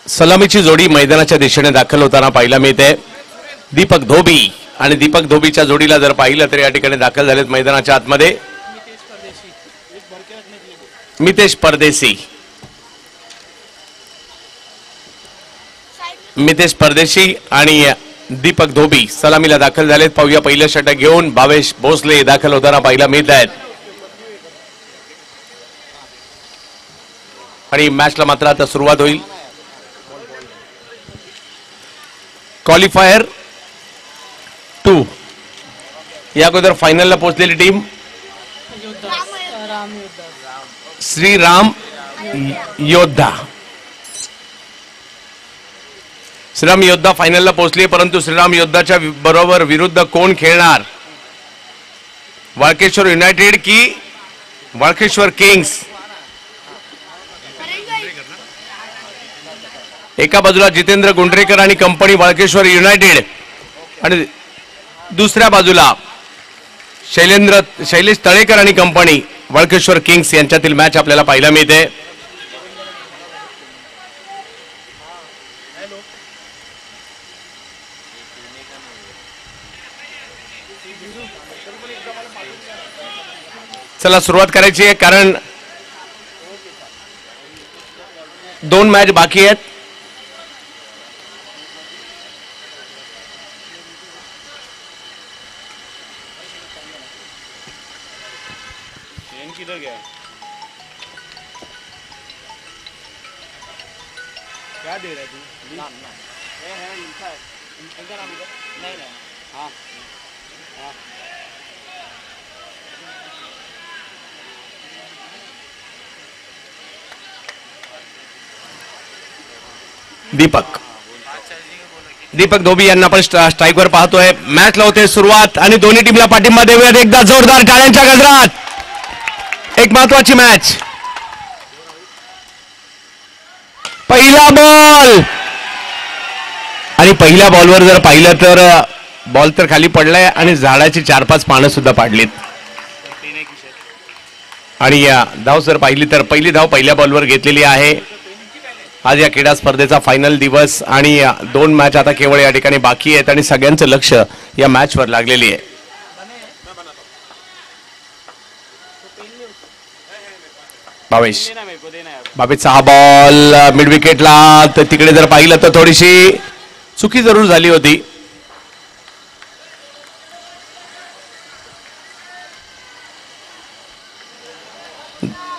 सलामीची जोडी मैदानाच्या दिशेने दाखल होताना पाहायला मिळते. दीपक धोबी आणि दीपक धोबीच्या जोडीला जर पाहिलं तर या ठिकाणी दाखल झालेत मैदानाच्या आतमध्ये मितेश परदेशी आणि दीपक धोबी सलामीला दाखल झालेत. पाहूया पहिलं षटक घेऊन भावेश भोसले दाखल होताना पाहायला मिळत आहेत. आणि मॅचला मात्र आता सुरुवात होईल. क्वालिफायर 2 या अगोदर फायनलला पोहोचलेली टीम श्रीराम योद्धा. श्रीराम योद्धा फायनलला पोहोचली, परंतु श्रीराम योद्धाच्या बरोबर विरुद्ध कोण खेळणार? वाळकेश्वर युनायटेड की वाळकेश्वर किंग्स? एका बाजूला जितेंद्र गुंडरेकर आणि कंपनी वाळकेश्वर युनायटेड आणि दुसऱ्या बाजूला शैलेश तळेकर आणि कंपनी वाळकेश्वर किंग्स यांच्यातील मॅच आपल्याला पाहायला मिळते. चला सुरुवात करायची आहे, कारण 2 मॅच बाकी आहेत. किधर गया? क्या दे रहा है तू? नाम ये है इनका नाम नहीं नहीं हाँ हाँ दीपक धोबी यांना आपण स्ट्राईकवर पाहतोय. मॅचला होते सुरुवात आणि दोन्ही टीमला पाठिंबा देऊयात एकदा जोरदार टाळ्यांच्या गजरात. एक महत्वाची मॅच. पहिला बॉल आणि पहिल्या बॉलवर जर पाहिलं तर बॉल तर खाली पडलाय आणि झाडाची 4-5 पानं सुद्धा पाडलीत. आणि या धाव जर पाहिली तर पहिली धाव पहिल्या बॉलवर घेतलेली आहे. आज या क्रीडा स्पर्धेचा फायनल दिवस आणि 2 मॅच आता केवळ या ठिकाणी बाकी आहेत आणि सगळ्यांचं लक्ष या मॅचवर लागलेली आहे. भावेशचा हा बॉल मिड विकेटला. तर तिकडे जर पाहिलं तर थोडीशी चुकी जरूर झाली होती.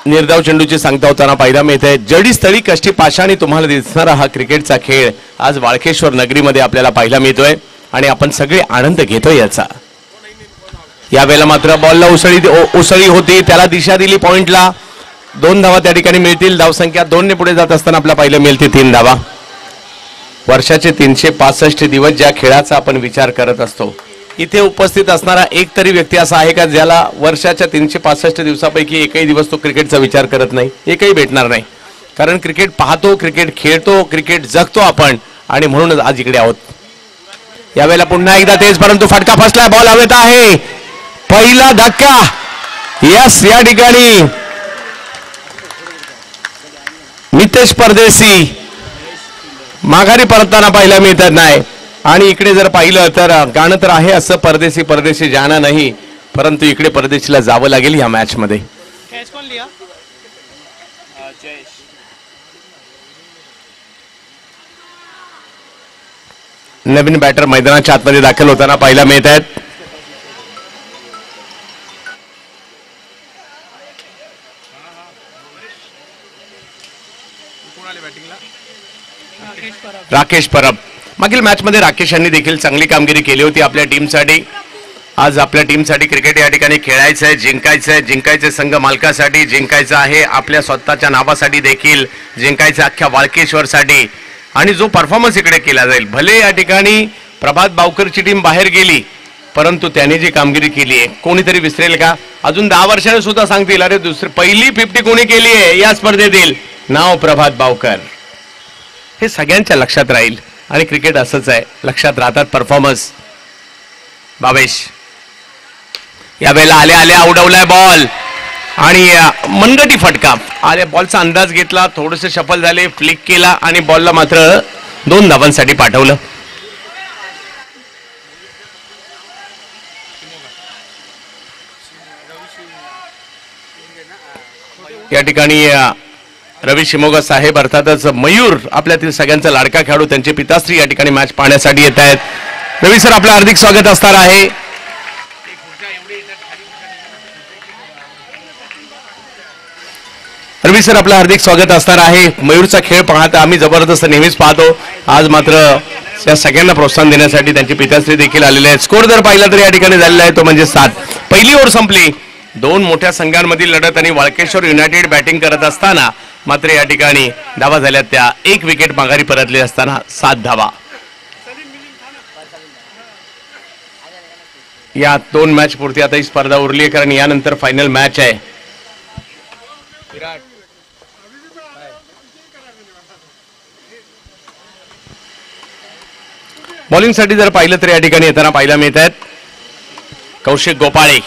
निर्धाव चेंडूची सांगता होताना पाहायला मिळते. जडी स्थळी कष्टी पाषाणी तुम्हाला दिसणारा हा क्रिकेटचा खेळ आज वाळकेश्वर नगरीमध्ये आपल्याला पाहायला मिळतोय आणि आपण सगळे आनंद घेतोय याचा. यावेळेला मात्र बॉलला उसळी होती, त्याला दिशा दिली पॉइंटला. 2 धावा त्या ठिकाणी मिळतील. धावसंख्या 2 ने पुढे जात असताना आपल्याला पाहायला मिळते 3 धावा. वर्षाचे 365 दिवस ज्या खेळाचा आपण विचार करत असतो, इथे उपस्थित असणारा एक तरी व्यक्ती असा आहे का ज्याला वर्षाच्या 365 दिवसापैकी एकही दिवस तो क्रिकेटचा विचार करत नाही? एकही भेटणार नाही. कारण क्रिकेट पाहतो, क्रिकेट खेळतो, क्रिकेट जगतो आपण आणि म्हणूनच आज इकडे आहोत. यावेळेला पुन्हा एकदा तेच, परंतु फटका फसलाय. बॉल हवेत आहे. पहिला धक्का. यस, या ठिकाणी मितेश परदेशी माघारी परतताना पाहायला मिळत नाही. आणि इकडे जर पाहिलं तर गाणं तर आहे असं, परदेशी परदेशी जाना नाही, परंतु इकडे परदेशीला जावं लागेल या मॅच मध्ये. नवीन बॅटर मैदानाच्या आतमध्ये दाखल होताना पाहायला मिळत आहेत. राकेश परब. मागील मॅच मध्ये राकेश यांनी देखील चांगली कामगिरी केली होती आपल्या टीमसाठी. आज आपल्या टीमसाठी क्रिकेट या ठिकाणी खेळायचं आहे, जिंकायचं आहे. जिंकायचं संघ मालकासाठी, जिंकायचं आहे आपल्या स्वतःच्या नावासाठी देखील, जिंकायचं अख्ख्या वाळकेश्वरसाठी. आणि जो परफॉर्मन्स इकडे केला जाईल, भले या ठिकाणी प्रभात बावकरची टीम बाहेर गेली, परंतु त्याने जी कामगिरी केली आहे कोणीतरी विसरेल का? अजून 10 वर्षाने सुद्धा सांगतील, अरे पहिली 50 कोणी केली आहे या स्पर्धेतील? नाव प्रभात बावकर. हे सगळ्यांच्या लक्षात राहील आणि क्रिकेट असंच आहे, लक्षात राहतात परफॉर्मन्स. भावेश यावेळेला आले उडवलाय बॉल आणि मनगटी फटका आले. बॉलचा अंदाज घेतला, थोडेसे शफल झाले, फ्लिक केला आणि बॉलला मात्र 2 धावांसाठी पाठवलं. या ठिकाणी रवी शिमोगा साहेब अर्थातच मयूर आपल्यातील सगळ्यांचा लाडका खेळाडू, त्यांचे पिताश्री या ठिकाणी मॅच पाहण्यासाठी येत आहेत. रवी सर, आपलं हार्दिक स्वागत असणार आहे. रवी सर, आपलं हार्दिक स्वागत असणार आहे. मयूरचा खेळ पाहता आम्ही जबरदस्त नेहमीच पाहतो. आज मात्र या सगळ्यांना प्रोत्साहन देण्यासाठी त्यांचे पिताश्री देखील आलेले आहेत. स्कोर जर पाहिला तर या ठिकाणी झालेला आहे तो म्हणजे 7. पहिली ओव्हर संपली. 2 मोठ्या संघांमधील लढत आणि वाळकेश्वर युनायटेड बॅटिंग करत असताना मात्र या ठिकाणी धावा झाल्या त्या 1 विकेट माघारी परतली असताना 7 धावा. या 2 मॅच पुरती आता ही स्पर्धा उरली आहे, कारण यानंतर फायनल मॅच आहे. बॉलिंगसाठी जर पाहिलं तर या ठिकाणी येताना पाहायला मिळत आहेत कौशिक गोपाळे.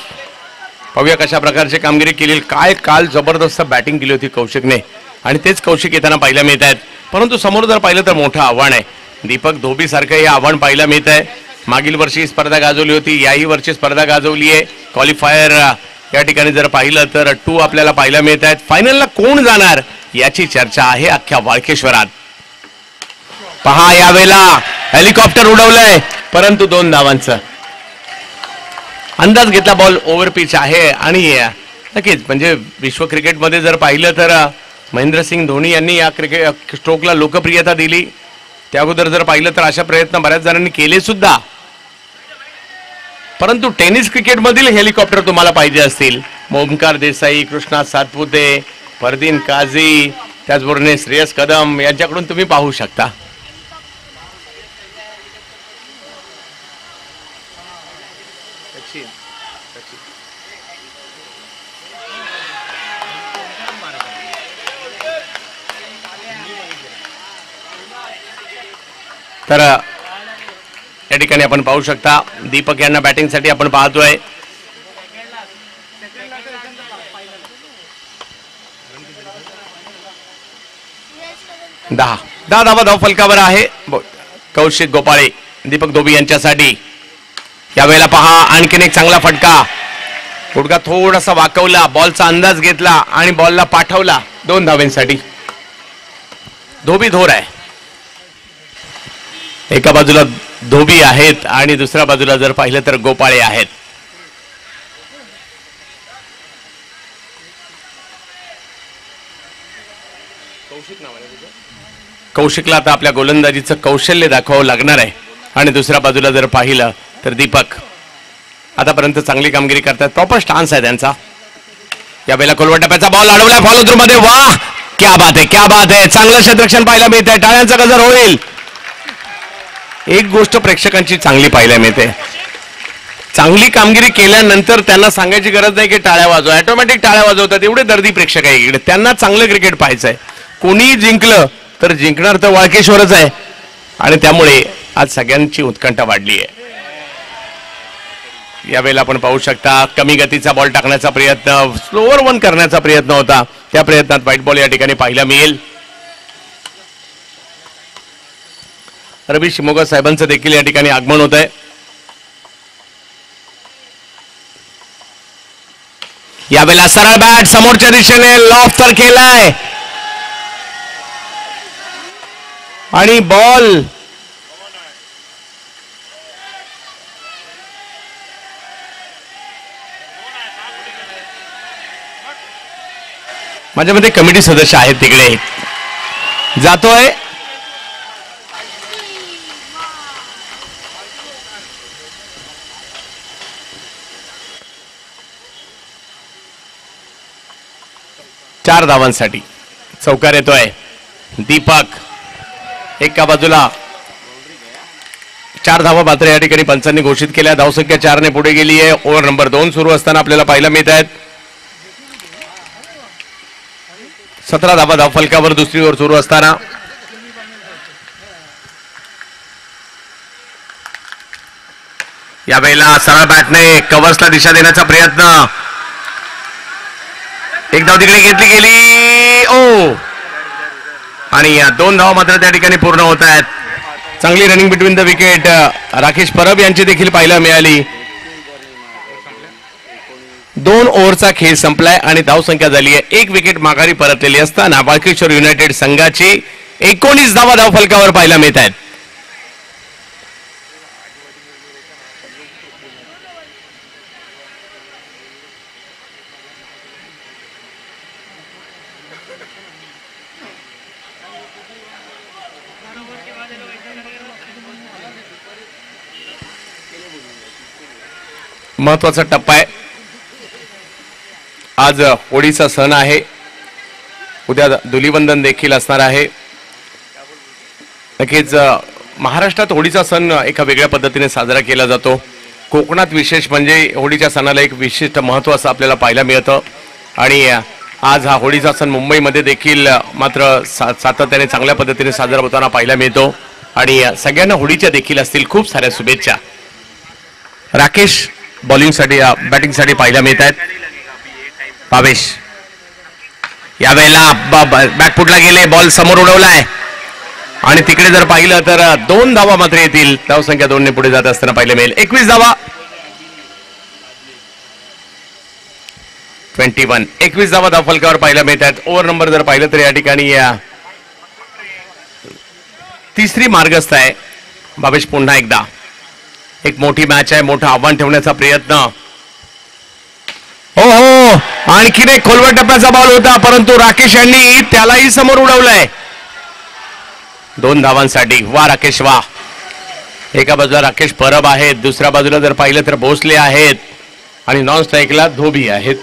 पाहूया कशा प्रकारची कामगिरी केली. काय काल जबरदस्त बॅटिंग केली होती कौशिकने आणि तेच कौशिक येताना पाहायला मिळत आहेत. परंतु समोर जर पाहिलं तर मोठं आव्हान आहे. दीपक धोबी सारखं हे आव्हान पाहायला मिळत आहे. मागील वर्षी स्पर्धा गाजवली होती, याही वर्षी स्पर्धा गाजवली आहे. क्वालिफायर या ठिकाणी जर पाहिलं तर 2 आपल्याला पाहायला मिळत आहेत. फायनलला कोण जाणार याची चर्चा आहे अख्ख्या वाळकेश्वरात. पहा, यावेळेला हेलिकॉप्टर उडवलंय परंतु 2 धावांचं अंदाज घेतला. बॉल ओव्हर पिच आहे आणि नक्कीच म्हणजे विश्व क्रिकेटमध्ये जर पाहिलं तर महेंद्रसिंग धोनी यांनी या क्रिकेट स्ट्रोकला लोकप्रियता दिली. त्या अगोदर जर पाहिलं तर अशा प्रयत्न बऱ्याच जणांनी केले सुद्धा. परंतु टेनिस क्रिकेटमधील हेलिकॉप्टर तुम्हाला पाहिजे असतील, ओमकार देसाई, कृष्णा सातपुते, फरदीन काझी, त्याचबरोबर श्रेयस कदम यांच्याकडून तुम्ही पाहू शकता. तर या ठिकाणी आपण पाहू शकता दीपक यांना बॅटिंगसाठी आपण पाहतोय. दहा धावा धाव फलकावर आहे कौशिक गोपाळे, दीपक धोबी यांच्यासाठी. यावेळेला पहा आणखीन एक चांगला फटका. गुडघा थोडासा वाकवला, बॉलचा अंदाज घेतला आणि बॉलला पाठवला 2 धावांसाठी. धोबी धोर आहे. एका बाजूला धोबी आहेत आणि दुसऱ्या बाजूला जर पाहिलं तर गोपाळे आहेत. कौशिकला आता आपल्या गोलंदाजीचं कौशल्य दाखवावं लागणार आहे. आणि दुसऱ्या बाजूला जर पाहिलं तर दीपक आतापर्यंत चांगली कामगिरी करतात. प्रॉपर स्टान्स आहे त्यांचा. यावेळेला कोलवटप्प्याचा बॉल अडवलाय फॉलो थ्रू मध्ये. वाह, क्या बात आहे, क्या बात आहे. चांगलं क्षेत्ररक्षण पाहायला मिळत आहे. टाळ्यांचा गजर होईल. एक गोष्ट प्रेक्षकांची चांगली पाहायला मिळते, चांगली कामगिरी केल्यानंतर त्यांना सांगायची गरज नाही की टाळ्या वाजवा, ऑटोमॅटिक टाळ्या वाजवतात. एवढे दर्दी प्रेक्षक आहे इकडे. त्यांना चांगलं क्रिकेट पाहायचंय. कोणी जिंकलं तर जिंकणार तर वाळकेश्वरच आहे आणि त्यामुळे आज सगळ्यांची उत्कंठा वाढली आहे. यावेळेला आपण पाहू शकता कमी गतीचा बॉल टाकण्याचा प्रयत्न, स्लोअर 1 करण्याचा प्रयत्न होता. त्या प्रयत्नात व्हाईट बॉल या ठिकाणी पाहायला मिळेल. रवी शिमोगा साहेबांचं देखील या ठिकाणी आगमन होत आहे. यावेळेला सरळ बॅट समोरच्या दिशेने लॉफ तर केलाय आणि बॉल माझ्या मध्ये कमिटी सदस्य आहेत तिकडे. जातोय चार धावांसाठी चौकार येतोय. दीपक एका बाजूला 4 धावा मात्र या ठिकाणी पंचांनी घोषित केल्या. धावसंख्या 4 ने पुढे गेली आहे. ओव्हर नंबर 2 सुरू असताना आपल्याला पाहायला मिळत आहेत 17 धावा धावफलकावर दुसरी ओव्हर सुरू असताना. यावेळेला सरळ बॅटने कव्हर्सला दिशा देण्याचा प्रयत्न. एक धाव तिकडे घेतली गेली ओ, आणि या 2 धावा मात्र त्या ठिकाणी पूर्ण होत आहेत. चांगली running between the wicket Rakesh Parab यांची देखील पाहायला मिळाली. 2 ओव्हरचा खेळ संपलाय आणि धावसंख्या झाली आहे 1 विकेट माघारी परतलेली असताना वाळकेश्वर युनायटेड संघाची 19 धावा धावफलकावर पाहायला मिळत आहेत. महत्वाचा टप्पा आहे. आज होळीचा सण आहे, उद्या धुलीवंदन देखील असणार आहे. नक्कीच महाराष्ट्रात होळीचा सण एका वेगळ्या पद्धतीने साजरा केला जातो. कोकणात विशेष म्हणजे होळीच्या सणाला एक विशिष्ट महत्त्व असं आपल्याला पाहायला मिळतं. आणि आज हा होळीचा सण मुंबईमध्ये देखील मात्र सातत्याने चांगल्या पद्धतीने साजरा होताना पाहायला मिळतो. आणि सगळ्यांना होळीच्या देखील असतील खूप साऱ्या शुभेच्छा. राकेश बॉलिंगसाठी बॅटिंगसाठी पाहायला मिळत आहेत. भावेश यावेळेला बॅकफुटला गेले, बॉल समोर उडवलाय आणि तिकडे जर पाहिलं तर 2 धावा मात्र येतील. धावसंख्या 2 ने पुढे जात असताना पाहायला मिळेल. 21 धावा 21 धावा धावफलकावर पाहायला मिळत आहेत. ओव्हर नंबर जर पाहिलं तर या ठिकाणी तिसरी मार्गस्थ आहे. भावेश पुन्हा एकदा एक मोठी मॅच आहे, मोठं आव्हान ठेवण्याचा प्रयत्न. हो हो, आणखीन एक खोलवर टप्प्याचा बॉल होता परंतु राकेश यांनी त्यालाही समोर उडवलंय 2 धावांसाठी. वा राकेश वा. एका बाजूला राकेश परब आहेत, दुसऱ्या बाजूला जर पाहिलं तर भोसले आहेत आणि नॉन स्ट्राईकला धोबी आहेत.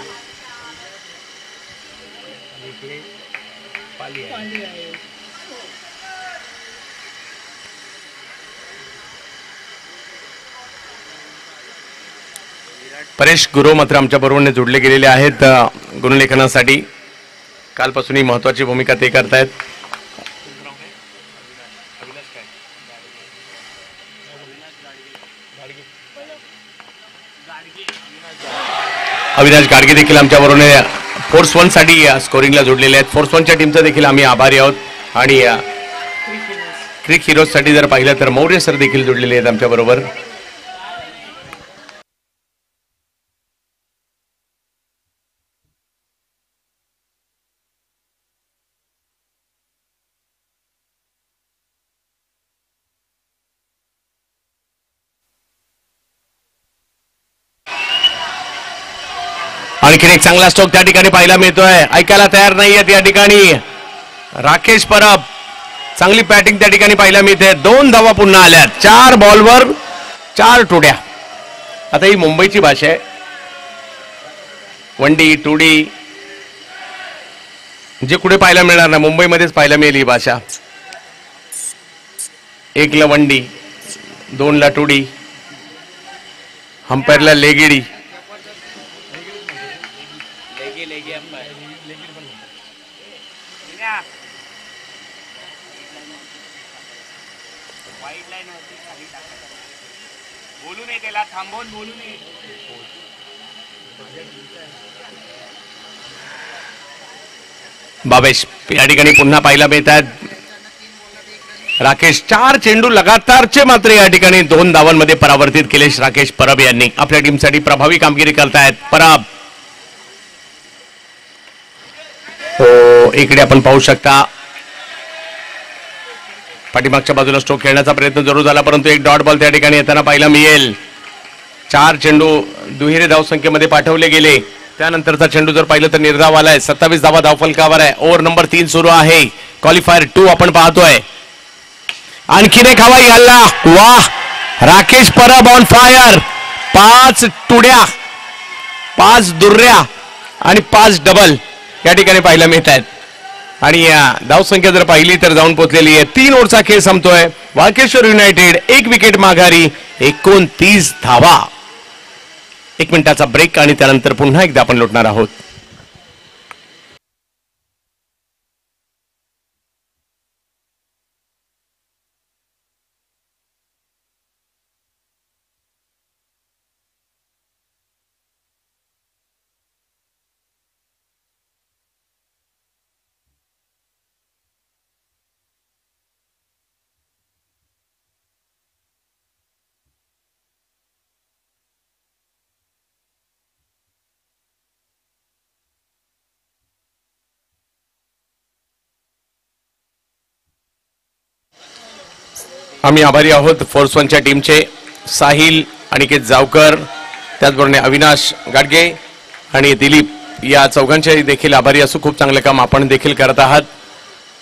परेश गुरु मात्र आमच्या बरोबर जोडले गेलेले आहेत गुणलेखनासाठी. कालपासून ही महत्वाची भूमिका ते करतायत. अविनाश गाडगे देखील आमच्या बरोबर फोर्स 1 साठी स्कोरिंगला जोडलेले आहेत. फोर्स 1 च्या टीमचा देखील आम्ही आभारी आहोत. आणि क्रिक हिरोज साठी जर पाहिलं तर मौर्य सर देखील जोडलेले आहेत आमच्या बरोबर. आणखीन एक चांगला स्ट्रोक त्या ठिकाणी पाहायला मिळतोय. ऐकायला तयार नाहीयेत या ठिकाणी राकेश परब. चांगली बॅटिंग त्या ठिकाणी पाहायला मिळते. 2 धावा पुन्हा आल्यात. 4 बॉलवर 4 टोड्या. आता ही मुंबईची भाषा आहे. 1D 2D जे कुठे पाहायला मिळणार ना, मुंबईमध्येच पाहायला मिळेल ही भाषा. 1 ला 1D, 2 ला 2D, अंपायरला लेगिडी. बोलू नये त्याला, थांबवून बोलू नये. बाबेश या ठिकाणी पुन्हा पाहायला मिळतात. राकेश 4 चेंडू लगातारचे मात्र या ठिकाणी 2 धावांमध्ये परावर्तित केले. राकेश परब यांनी आपल्या टीमसाठी प्रभावी कामगिरी करतायत. परब हो, इकडे आपण पाहू शकता पाठीमागच्या बाजूला स्ट्रोक खेळण्याचा प्रयत्न जरूर झाला परंतु एक डॉट बॉल त्या ठिकाणी येताना पाहायला मिळेल. 4 चेंडू दुहेरी धावसंख्येमध्ये पाठवले गेले. त्यानंतरचा चेंडू जर पाहिलं तर निर्धाव आलाय. 27 धावा धावफलकावर आहे. ओव्हर नंबर 3 सुरू आहे. क्वालिफायर 2 आपण पाहतोय. आणखीन एक हवाई हल्ला. वाह, राकेश परब ऑन फायर. 5 टुड्या, 5 दुर्या आणि 5 डबल या ठिकाणी पाहायला मिळत आहेत. आणि या धावसंख्या जर पाहिली तर जाऊन पोहोचलेली आहे. 3 ओव्हरचा खेळ संपतोय. वाळकेश्वर युनायटेड 1 विकेट माघारी, 29 धावा. 1 मिनिटाचा ब्रेक आणि त्यानंतर पुन्हा एकदा आपण लुटणार आहोत. आम्ही आभारी आहोत फोर्स वनच्या टीमचे साहिल अनिकेत जावकर त्याचबरोबर अविनाश गाडगे आणि दिलीप या चौघांचे देखील आभारी असू. खूप चांगलं काम आपण देखील करत आहात.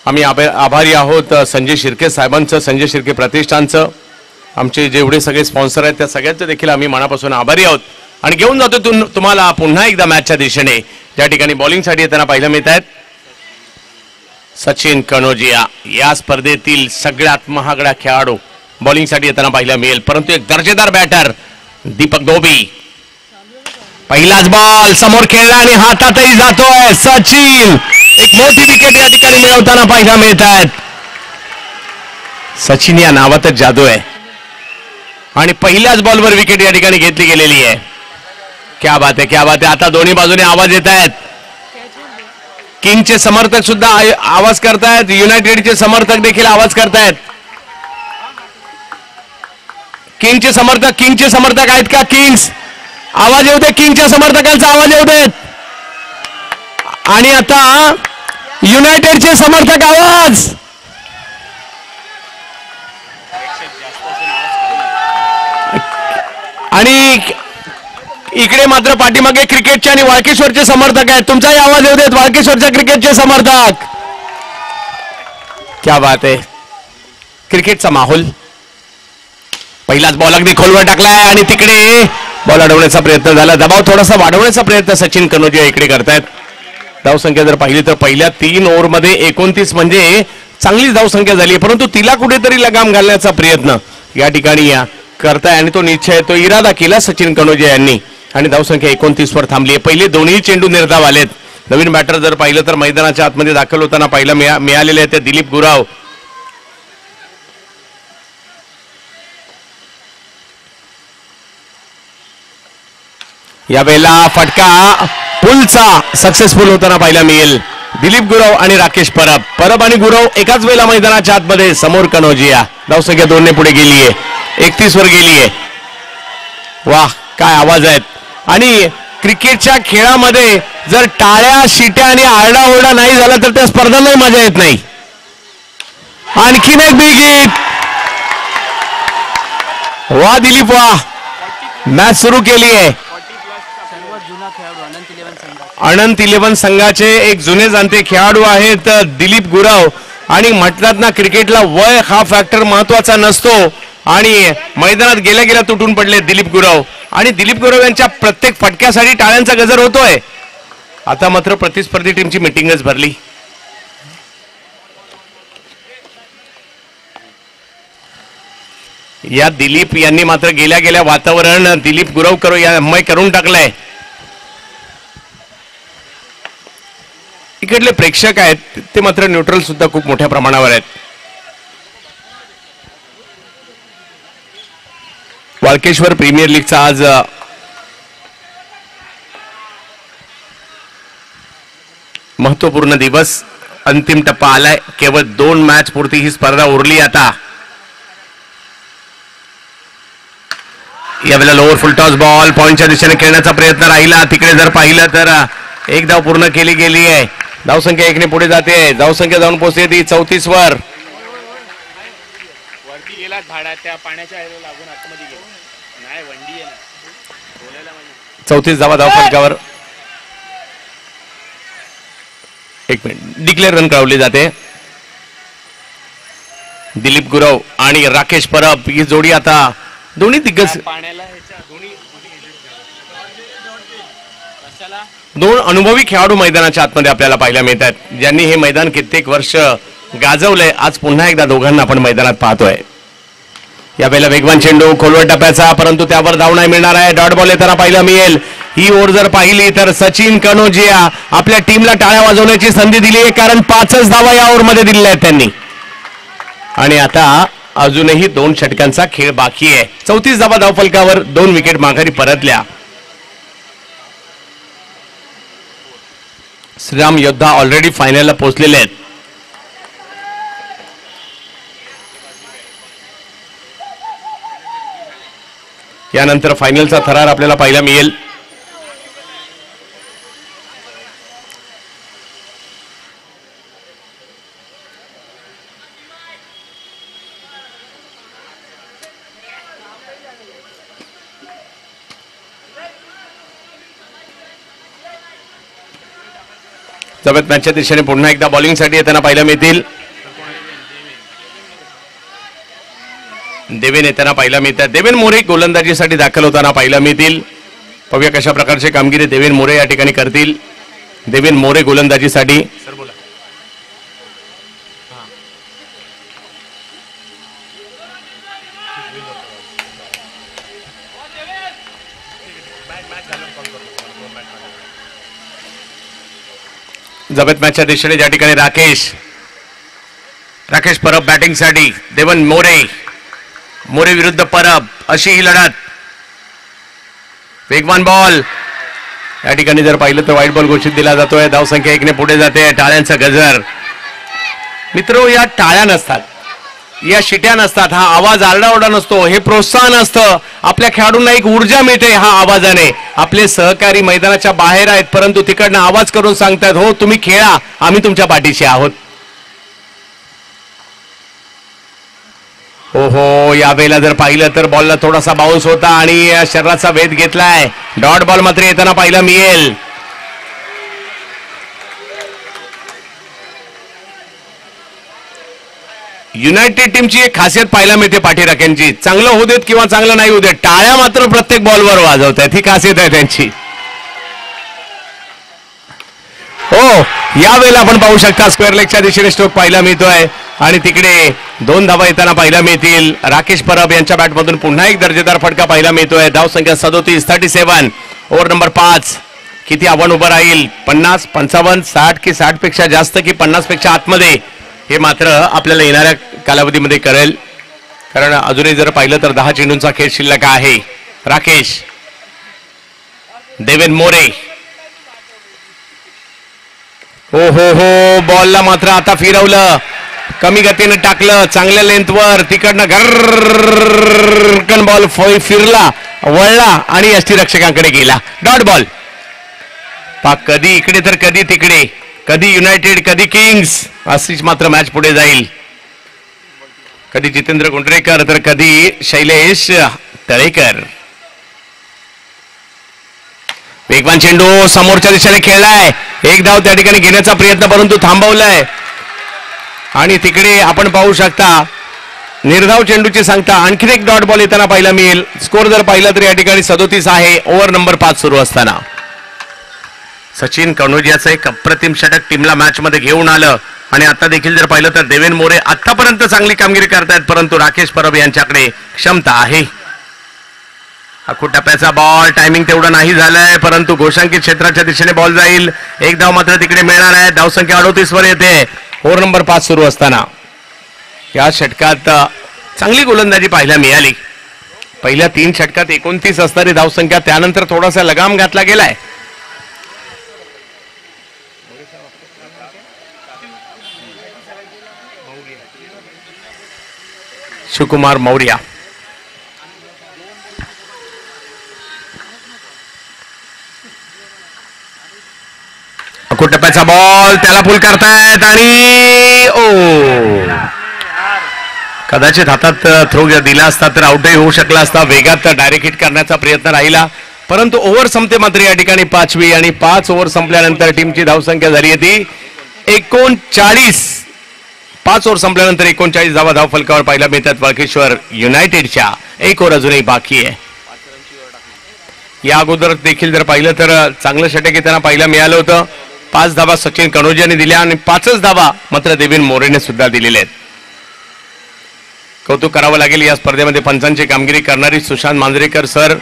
आम्ही आभारी आहोत संजय शिर्के साहेबांचं, संजय शिर्के प्रतिष्ठानचं, आमचे जेवढे सगळे स्पॉन्सर आहेत त्या सगळ्यांचे देखील आम्ही मनापासून आभारी आहोत. आणि घेऊन जातो तुम्हाला पुन्हा एकदा मॅचच्या दिशेने. ज्या ठिकाणी बॉलिंगसाठी त्यांना पाहायला मिळत आहेत सचिन कनोजिया, या स्पर्धेतील सगळ्यात महागडा खेळाडू बॉलिंगसाठी येताना पाहायला मिळेल. परंतु एक दर्जेदार बॅटर दीपक दोबी. पहिलाच बॉल समोर खेळला आणि हातातही जातोय. सचिन एक मोठी विकेट या ठिकाणी मिळवताना पाहायला मिळत आहेत. सचिन या नावातच जादू आहे आणि पहिल्याच बॉलवर विकेट या ठिकाणी घेतली गेलेली आहे. क्या बात आहे, क्या बात आहे. आता दोन्ही बाजूने आवाज येत आहेत. किंगचे समर्थक सुद्धा आवाज करतायत, युनायटेडचे समर्थक देखील आवाज करतायत. किंगचे समर्थक आहेत का? किंग्स आवाज येऊ दे, किंगच्या समर्थकांचा आवाज येऊ देत. आणि आता युनायटेडचे समर्थक आवाज. आणि इकडे मात्र पाठीमागे क्रिकेटचे आणि वाळकेश्वरचे समर्थक आहेत. तुमचाही आवाज येऊ देत वाळकेश्वरच्या क्रिकेटचे समर्थक. क्या बात आहे. क्रिकेटचा माहोल. पहिलाच बॉल अगदी खोलवर टाकलाय आणि तिकडे बॉल अडवण्याचा प्रयत्न झाला. दबाव थोडासा वाढवण्याचा प्रयत्न सचिन कनोजिया इकडे करतायत. धावसंख्या जर पाहिली तर पहिल्या 3 ओव्हरमध्ये 29 म्हणजे चांगलीच धावसंख्या झाली, परंतु तिला कुठेतरी लगाम घालण्याचा प्रयत्न या ठिकाणी करताय आणि तो निश्चय, तो इरादा केला सचिन कनोजिया यांनी आणि धावसंख्या 29 वर थांबली आहे. पहिले दोन्ही चेंडू निर्धाव आलेत. नवीन बॅटर जर पाहिलं तर मैदानाच्या आतमध्ये दाखल होताना पाहायला मिळालेले आहेत ते दिलीप गुराव. यावेळेला फटका पुलचा सक्सेसफुल होताना पाहायला मिळेल. दिलीप गुराव आणि राकेश परब आणि गुराव एकाच वेळेला मैदानाच्या आतमध्ये. समोर कनोजिया. धावसंख्या 2 ने पुढे गेलीये, 31 वर गेलीये. वाह काय आवाज आहेत. आणि क्रिकेटच्या खेळामध्ये जर टाळ्या शिट्या आणि आरडाओरडा नाही झाला तर त्या स्पर्धांनाही मजा येत नाही. आणखीन एक बिग हिट. वा दिलीप वा. मॅच सुरू केली आहे. अनंत 11 संघाचे एक जुने जाणते खेळाडू आहेत दिलीप गुराव. आणि म्हटलात ना क्रिकेटला वय हा फॅक्टर महत्वाचा नसतो आणि मैदानात गेल्या गेल्या तुटून पडले दिलीप गुराव. आणि दिलीप गुराव यांच्या प्रत्येक फटक्यासाठी टाळ्यांचा गजर होतोय. आता मात्र प्रतिस्पर्धी टीमची मिटिंगच भरली. या दिलीप यांनी मात्र गेल्या गेल्या वातावरण दिलीप गुराव करून टाकलंय. इकडले प्रेक्षक आहेत ते मात्र न्यूट्रल सुद्धा खूप मोठ्या प्रमाणावर आहेत. वाळकेश्वर प्रीमियर लीगचा आज महत्वपूर्ण दिवस. अंतिम टप्पा आलाय. केवळ 2 मॅच पुरती ही स्पर्धा उरली. आता यावेळेला लोअर फुल टॉस बॉल पॉइंटच्या दिशेने खेळण्याचा प्रयत्न राहिला. तिकडे जर पाहिलं तर एक धाव पूर्ण केली गेली आहे. धावसंख्या 1 ने पुढे जाते. धावसंख्या जाऊन पोहोचते ती 34 वर. वरती गेला झाडा त्या पाण्याच्या लागून आतमध्ये गेला नाही. वंडी आहे ना बोलायला म्हणजे 34 धावा धावफलकावर. 1 मिनिट डिक्लेअर रन कळवली जाते. दिलीप गुराव आणि राकेश परब ही जोडी आता दोन्ही दिग्गज पाण्याला ह्याच्या दोन्ही 2 अनुभवी खेळाडू मैदानाच्या आतमध्ये आपल्याला पाहायला मिळतात, ज्यांनी हे मैदान कित्येक वर्ष गाजवलंय. आज पुन्हा एकदा दोघांना आपण मैदानात पाहतोय. यावेळेला वेगवान चेंडू खोलवर टप्प्याचा, परंतु त्यावर धाव नाही मिळणार आहे. डॉट बॉल येताना पाहायला मिळेल. ही ओव्हर जर पाहिली तर सचिन कनोजिया आपल्या टीमला टाळ्या वाजवण्याची संधी दिली आहे, कारण 5च धावा या ओव्हरमध्ये दिलेल्या आहेत त्यांनी. आणि आता अजूनही 2 षटकांचा खेळ बाकी आहे. 34 धावा धावफलकावर 2 विकेट माघारी परतल्या. श्रीराम योद्धा ऑलरेडी फायनलला पोहोचलेले आहेत. यानंतर फायनलचा थरार आपल्याला पाहायला मिळेल. जबत मॅचच्या दिशेने पुन्हा एकदा बॉलिंगसाठी येताना पाहायला मिळतील. देवेन येताना पाहायला मिळतात. देवेन मोरे गोलंदाजीसाठी दाखल होताना पाहायला मिळतील. पाहूया कशा प्रकारची कामगिरी देवेन मोरे या ठिकाणी करतील. देवेन मोरे गोलंदाजीसाठी. जबत मॅचच्या दिशेने ज्या ठिकाणी राकेश परब बॅटिंगसाठी. देवेन मोरे विरुद्ध परब अशी ही लढत. वेगवान बॉल या ठिकाणी जर पाहिलं तर वाईट बॉल घोषित दिला जातोय. धावसंख्या 1 ने पुढे जाते. टाळ्यांचा गजर. मित्र, या टाळ्या नसतात, या शिट्या नसतात, हा आवाज आरडाओरडा नसतो, हे प्रोत्साहन असतं. आपल्या खेळाडूंना एक ऊर्जा मिळते हा आवाजाने. आपले सहकारी मैदानाच्या बाहेर आहेत परंतु तिकडनं आवाज करून सांगतात, हो तुम्ही खेळा, आम्ही तुमच्या पाठीशी आहोत. हो यावेळेला जर पाहिलं तर बॉलला थोडासा बाउन्स होता आणि शरीराचा वेध घेतलाय. डॉट बॉल मात्र येताना पाहायला मिळेल. युनायटेड टीमची एक खासियत पाहायला मिळते पाठीराख्यांची. चांगलं होऊ देत किंवा चांगलं नाही होऊ देत, टाळ्या मात्र प्रत्येक बॉलवर वाजवत आहेत. ही खासियत आहे त्यांची. हो यावेळेला आपण पाहू शकता स्क्वेअर लेगच्या दिशेने स्ट्रोक पाहायला मिळतोय आणि तिकडे 2 धावा येताना पाहायला मिळतील. राकेश परब यांच्या बॅटमधून पुन्हा एक दर्जेदार फटका पाहायला मिळतोय. धावसंख्या 37 ओव्हर नंबर 5. किती आव्हान उभं राहील? 50, 55, 60 की 60 पेक्षा जास्त की 50 पेक्षा आतमध्ये, हे मात्र आपल्याला येणाऱ्या कालावधीमध्ये कळेल. कारण अजूनही जर पाहिलं तर 10 चेंडूंचा खेळ शिल्लक आहे. राकेश, देवेन मोरे. हो बॉलला मात्र आता फिरवलं, कमी गतीने टाकलं, चांगल्या लेंथवर, तिकडनं घरकन बॉल फिरला, वळला आणि यष्टीरक्षकांकडे गेला. Dot ball. कधी इकडे तर कधी तिकडे, कधी युनायटेड कधी किंग्स, अशीच मात्र मॅच पुढे जाईल. कधी जितेंद्र गुंडरेकर तर कधी शैलेश तळेकर. वेगवान चेंडू समोरच्या दिशेने खेळलाय. एक धाव त्या ठिकाणी घेण्याचा प्रयत्न परंतु थांबवलाय. आणि तिकडे आपण पाहू शकता निर्धाव चेंडूची सांगता. आणखीन एक डॉट बॉल येताना पाहायला मिळेल. स्कोर जर पाहिलं तर या ठिकाणी 37 आहे. ओव्हर नंबर 5 सुरू असताना सचिन कनोजियाचं एक अप्रतिम षटक टीमला मॅच मध्ये घेऊन आलं. आणि आता देखील जर पाहिलं तर देवेन मोरे आतापर्यंत चांगली कामगिरी करतायत परंतु राकेश परब यांच्याकडे क्षमता आहे. अखूट टप्प्याचा बॉल, टायमिंग तेवढं नाही झालंय परंतु घोषांकित क्षेत्राच्या दिशेने बॉल जाईल. एक धाव मात्र तिकडे मिळणार आहे. धावसंख्या 38 वर येते. ओव्हर नंबर 5 सुरू असताना या षटकात चांगली गोलंदाजी पाहायला मिळाली. पहिल्या 3 षटकात 29 असणारी धावसंख्या, त्यानंतर थोडासा लगाम घातला गेलाय. शिवकुमार मौर्य. अखूट टप्प्याचा बॉल, त्याला पुल करतायत आणि कदाचित हातात थ्रो दिला असता तर आउटही होऊ शकला असता. वेगात डायरेक्ट हिट करण्याचा प्रयत्न राहिला परंतु ओव्हर संपते मात्र या ठिकाणी 5वी आणि 5 ओव्हर संपल्यानंतर टीमची धावसंख्या झाली ती 39. 5 ओव्हर संपल्यानंतर 39 धावा धाव फलकावर पाहायला मिळतात वाळकेश्वर युनायटेडच्या. 1 ओव्हर अजूनही बाकी आहे. या अगोदर देखील जर पाहिलं तर चांगलं षटक येताना पाहायला मिळालं होतं. 5 धावा सचिन कनोजियाने दिल्या आणि 5च धावा मात्र देवेन मोरेने सुद्धा दिलेल्या आहेत. कौतुक करावं लागेल या स्पर्धेमध्ये पंचांची कामगिरी करणारी सुशांत मांजरेकर सर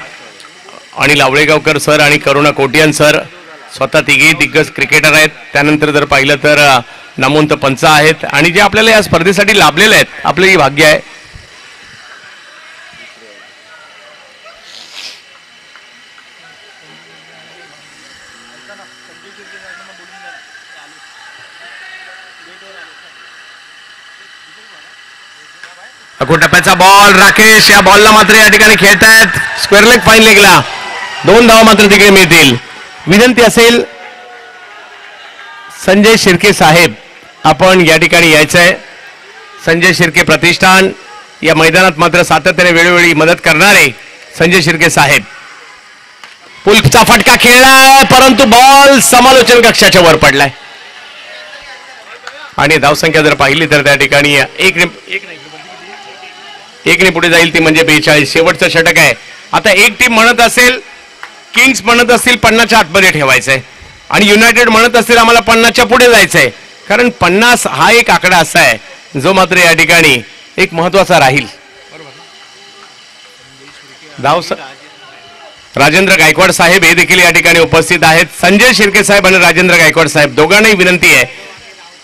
आणि लावळेगावकर सर आणि करुणा कोटियान सर, स्वतः तिघे दिग्गज क्रिकेटर आहेत. त्यानंतर जर पाहिलं तर नामवंत पंच आहेत आणि जे आपल्याला या स्पर्धेसाठी लाभलेले आहेत. आपलं ही भाग्य आहे. अखूट टप्प्याचा बॉल, राकेश या बॉलला मात्र या ठिकाणी खेळतायत. स्क्वेअर लेग, फाईन लेगला 2 धावा मात्र तिकडे मिळतील. विनंती असेल संजय शिर्के साहेब, आपण या ठिकाणी यायचंय. संजय शिर्के प्रतिष्ठान या मैदानात मात्र सातत्याने वेळोवेळी मदत करणारे संजय शिर्के साहेब. पुलचा फटका खेळलाय परंतु बॉल समालोचन कक्षाच्या वर पडलाय. आणि धावसंख्या जर पाहिली तर त्या ठिकाणी एकने पुढे जाईल ती म्हणजे 42. शेवटचं षटक आहे. आता एक टीम म्हणत असेल, किंग्स म्हणत असतील 50च्या आतमध्ये ठेवायचंय आणि युनायटेड म्हणत असतील आम्हाला 50च्या पुढे जायचंय, कारण 50 हा एक आकडा असा आहे जो मात्र या ठिकाणी एक महत्वाचा राहील. राजेंद्र गायकवाड साहेब हे देखील या ठिकाणी उपस्थित आहेत. संजय शिर्के साहेब आणि राजेंद्र गायकवाड साहेब दोघांनाही विनंती आहे,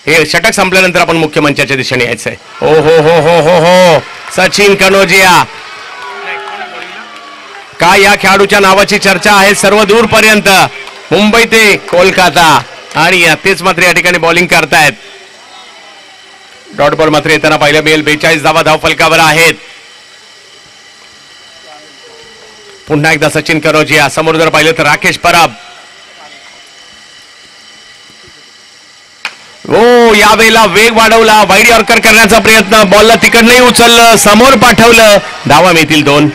हे षटक संपल्यानंतर आपण मुख्य मंचाच्या दिशेने यायचंय. ओ हो हो हो हो हो सचिन कनोजिया, काय या खेळाडूच्या नावाची चर्चा आहे सर्व दूरपर्यंत, मुंबई ते कोलकाता, आणि तेच मात्र या ठिकाणी बॉलिंग करतायत. डॉट बॉल मात्र येताना पाहिलं मिळेल. 42 धावा धावफलकावर आहेत. पुन्हा एकदा सचिन कनोजिया, समोर जर पाहिलं तर राकेश परब. हो यावेळेला वेग वाढवला, वाईड यॉर्कर करण्याचा प्रयत्न, बॉलला तिकडनंही उचललं, समोर पाठवलं, धावा मिळतील 2.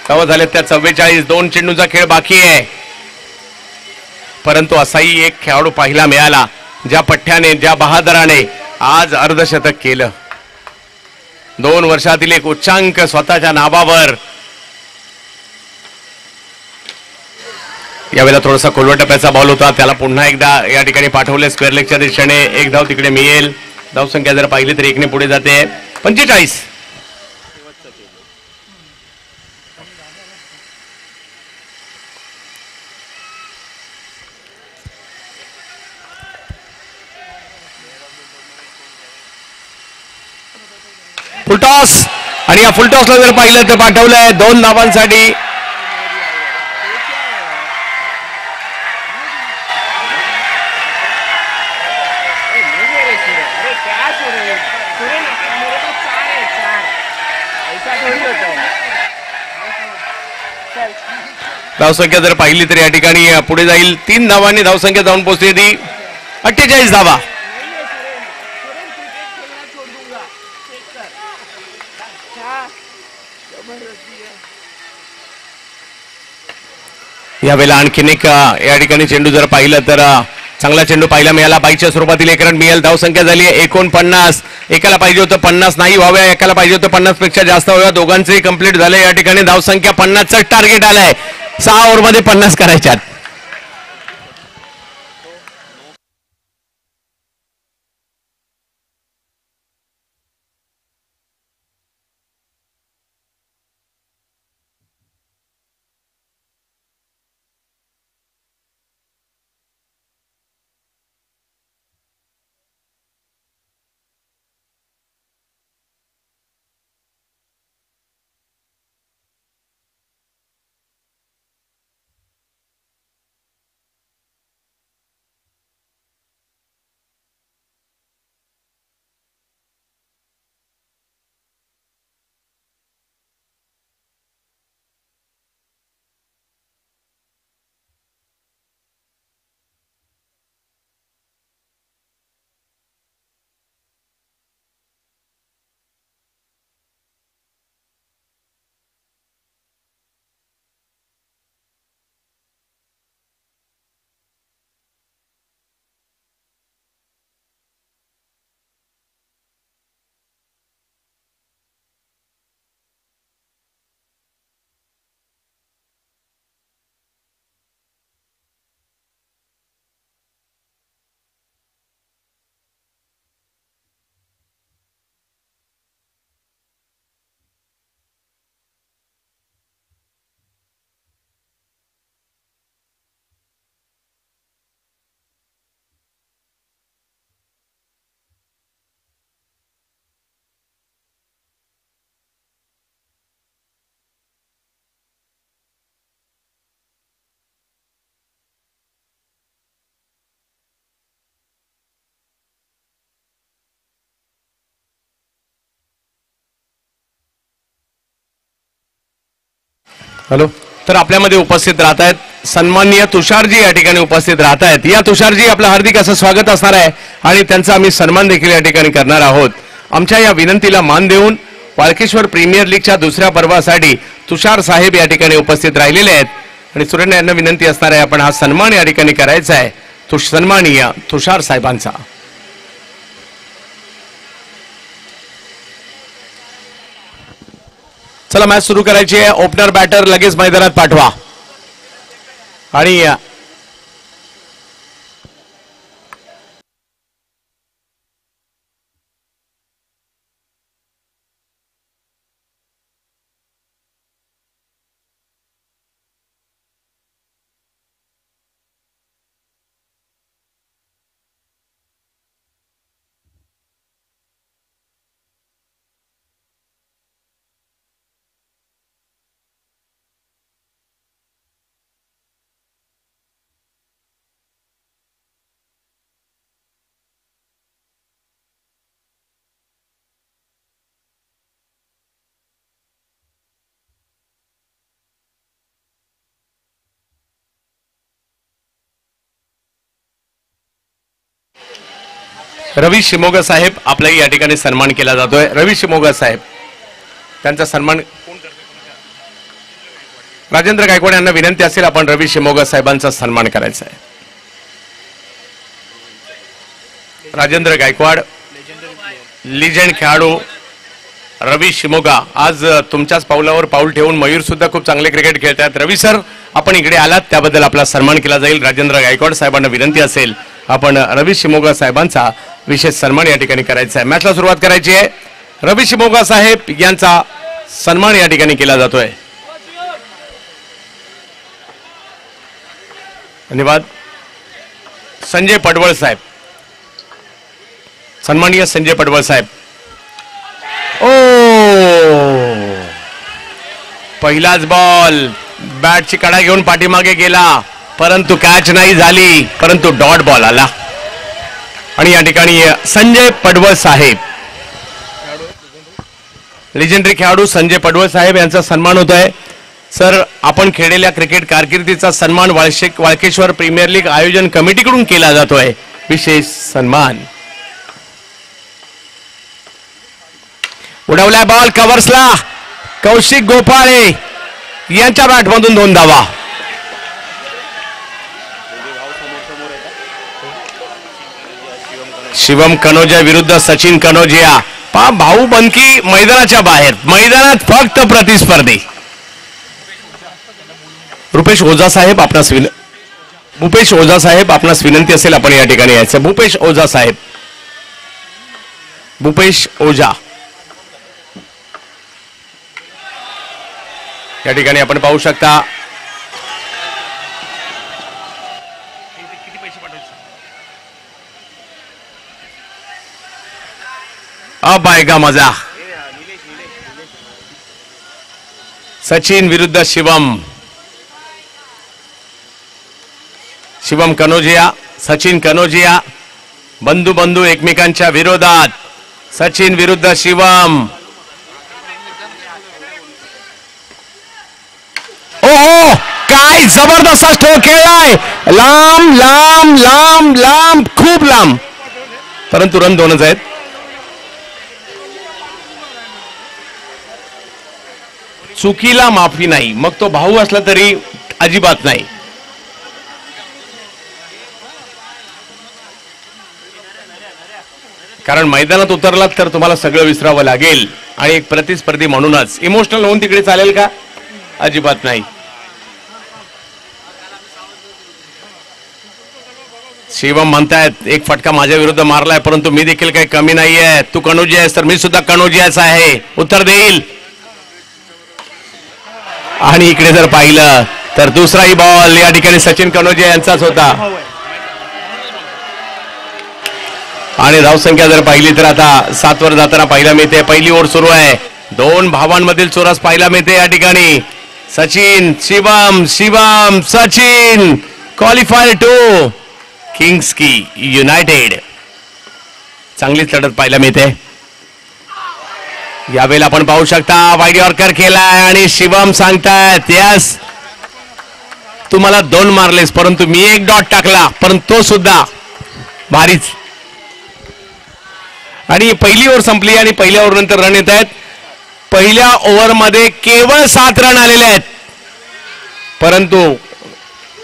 धावा झाल्यात त्या 44. 2 चेंडूचा खेळ बाकी आहे, परंतु असाही एक खेळाडू पाहायला मिळाला ज्या पठ्ठ्याने, ज्या बहादराने आज अर्धशतक केलं. 2 वर्षातील एक उच्चांक स्वतःच्या नावावर. यावेळेला थोडासा खोलवर टप्प्याचा बॉल होता, त्याला पुन्हा एकदा या ठिकाणी पाठवले स्क्वेअर लेगच्या दिशेने. एक धाव तिकडे मिळेल. धावसंख्या जर पाहिली तर 1ने पुढे जाते. 45. फुलटॉस, आणि या फुलटॉसला जर पाहिलं तर पाठवलंय 2 धावांसाठी. धावसंख्या जर पाहिली तर या ठिकाणी पुढे जाईल. 3 धावांनी धावसंख्या जाऊन पोहोचली ती 48 धावा. यावेळेला आणखीन एक या ठिकाणी चेंडू जर पाहिलं तर चांगला चेंडू पाहायला मिळाला. बाईच्या स्वरूपातील 1 रन मिळेल. धावसंख्या झाली 49. एकाला पाहिजे होतं 50 नाही व्हाव्या, एकाला पाहिजे होतं 50 पेक्षा जास्त व्हाव्या. दोघांचेही कंप्लीट झाले. या ठिकाणी धावसंख्या 50चं टार्गेट आलंय. 6 ओव्हरमध्ये 50 करायच्यात. हॅलो, तर आपल्यामध्ये उपस्थित राहत आहेत सन्माननीय तुषारजी या ठिकाणी उपस्थित राहत आहेत. या तुषारजी आपलं हार्दिक असं स्वागत असणार आहे आणि त्यांचा आम्ही सन्मान देखील या ठिकाणी करणार आहोत. आमच्या या विनंतीला मान देऊन वाळकेश्वर प्रीमियर लीगच्या दुसऱ्या पर्वासाठी तुषार साहेब या ठिकाणी उपस्थित राहिलेले आहेत आणि सुरेंद्र यांना विनंती असणार आहे आपण हा सन्मान या ठिकाणी करायचा आहे सन्माननीय तुषार साहेबांचा. चला मॅच सुरू करायची आहे. ओपनर बॅटर लगेच मैदानात पाठवा. आणि रवी शिमोगा साहेब आपलाही या ठिकाणी सन्मान केला जातोय. रवी शिमोगा साहेब त्यांचा सन्मान राजेंद्र गायकवाड यांना विनंती असेल आपण रवी शिमोगा साहेबांचा सन्मान करायचा आहे. राजेंद्र गायकवाड लिजेंड खेळाडू रवी शिमोगा आज तुमच्याच पावलावर पाऊल ठेवून मयूर सुद्धा खूप चांगले क्रिकेट खेळतात. रवी सर आपण इकडे आलात त्याबद्दल आपला सन्मान केला जाईल. राजेंद्र गायकवाड साहेबांना विनंती असेल आपण रवी शिमोगा साहेबांचा विशेष सन्मान या ठिकाणी करायचा आहे. मॅचला सुरुवात करायची आहे. रवी शिमोगा साहेब यांचा सन्मान या ठिकाणी केला जातोय. धन्यवाद. संजय पडवळ साहेब, सन्माननीय संजय पडवळ साहेब. ओ पहिलाच बॉल बॅटची कडा घेऊन पाठीमागे गेला परंतु कॅच नाही झाली, परंतु डॉट बॉल आला. आणि या ठिकाणी संजय पडवळ साहेब लेजेंडरी खेळाडू संजय पडवळ साहेब यांचा सन्मान होत आहे. सर आपण खेळलेल्या क्रिकेट कारकिर्दीचा सन्मान वाळकेश्वर प्रीमियर लीग आयोजन कमिटीकडून केला जातोय. विशेष सन्मान. उडवलाय बॉल कव्हर्सला. कौशिक गोपाळे यांच्या बॅटमधून 2 धावा. शिवम कनोजिया विरुद्ध सचिन कनोजिया. पा भाऊ बनकी मैदानाच्या बाहेर, मैदानात फक्त प्रतिस्पर्धी. भूपेश ओझा साहेब आपणास विनंती असेल आपण या ठिकाणी यायचं. भूपेश ओझा साहेब, भूपेश ओझा या ठिकाणी आपण पाहू शकता. अब आएगा मजा. सचिन विरुद्ध शिवम. शिवम कनोजिया, सचिन कनोजिया बंधू बंधू एकमेकांच्या विरोधात. सचिन विरुद्ध शिवम. ओहो काय जबरदस्त स्ट्रोक खेळलाय. लांब लांब लांब लांब खूप लांब, परंतु रन 2च आहेत. चुकीला माफी नाही, मग तो भाऊ असला तरी अजिबात नाही. कारण मैदानात उतरलात तर तुम्हाला सगळं विसरावं लागेल आणि एक प्रतिस्पर्धी म्हणूनच इमोशनल होऊन तिकडे चालेल का? अजिबात नाही. शिवम म्हणतायत एक फटका माझ्या विरुद्ध मारलाय परंतु मी देखील काही कमी नाहीये. तू कनोजी आहेस तर मी सुद्धा कनोजियाच आहे. उत्तर देईल. आणि इकडे जर पाहिलं तर दुसराही बॉल या ठिकाणी सचिन कनोजिया यांचाच होता. आणि धावसंख्या जर पाहिली तर आता 7 वर जाताना पाहायला मिळते. पहिली ओव्हर सुरू आहे. 2 भावांमधील चोरस पाहायला मिळते या ठिकाणी. Sachin Shivam, Shivam Sachin. Qualifier two Kings की युनायटेड. चांगलीच लढत पाहायला मिळते. यावेळेला आपण पाहू शकता वाईड यॉर्कर केलाय आणि शिवम सांगतायत यस तुम्हाला 2 मारलेस परंतु मी 1 डॉट टाकला, परंतु तो सुद्धा भारीच. आणि पहिली ओव्हर संपली आणि पहिल्या ओव्हर नंतर रन येत आहेत. पहिल्या ओव्हरमध्ये केवळ 7 रन आलेले आहेत, परंतु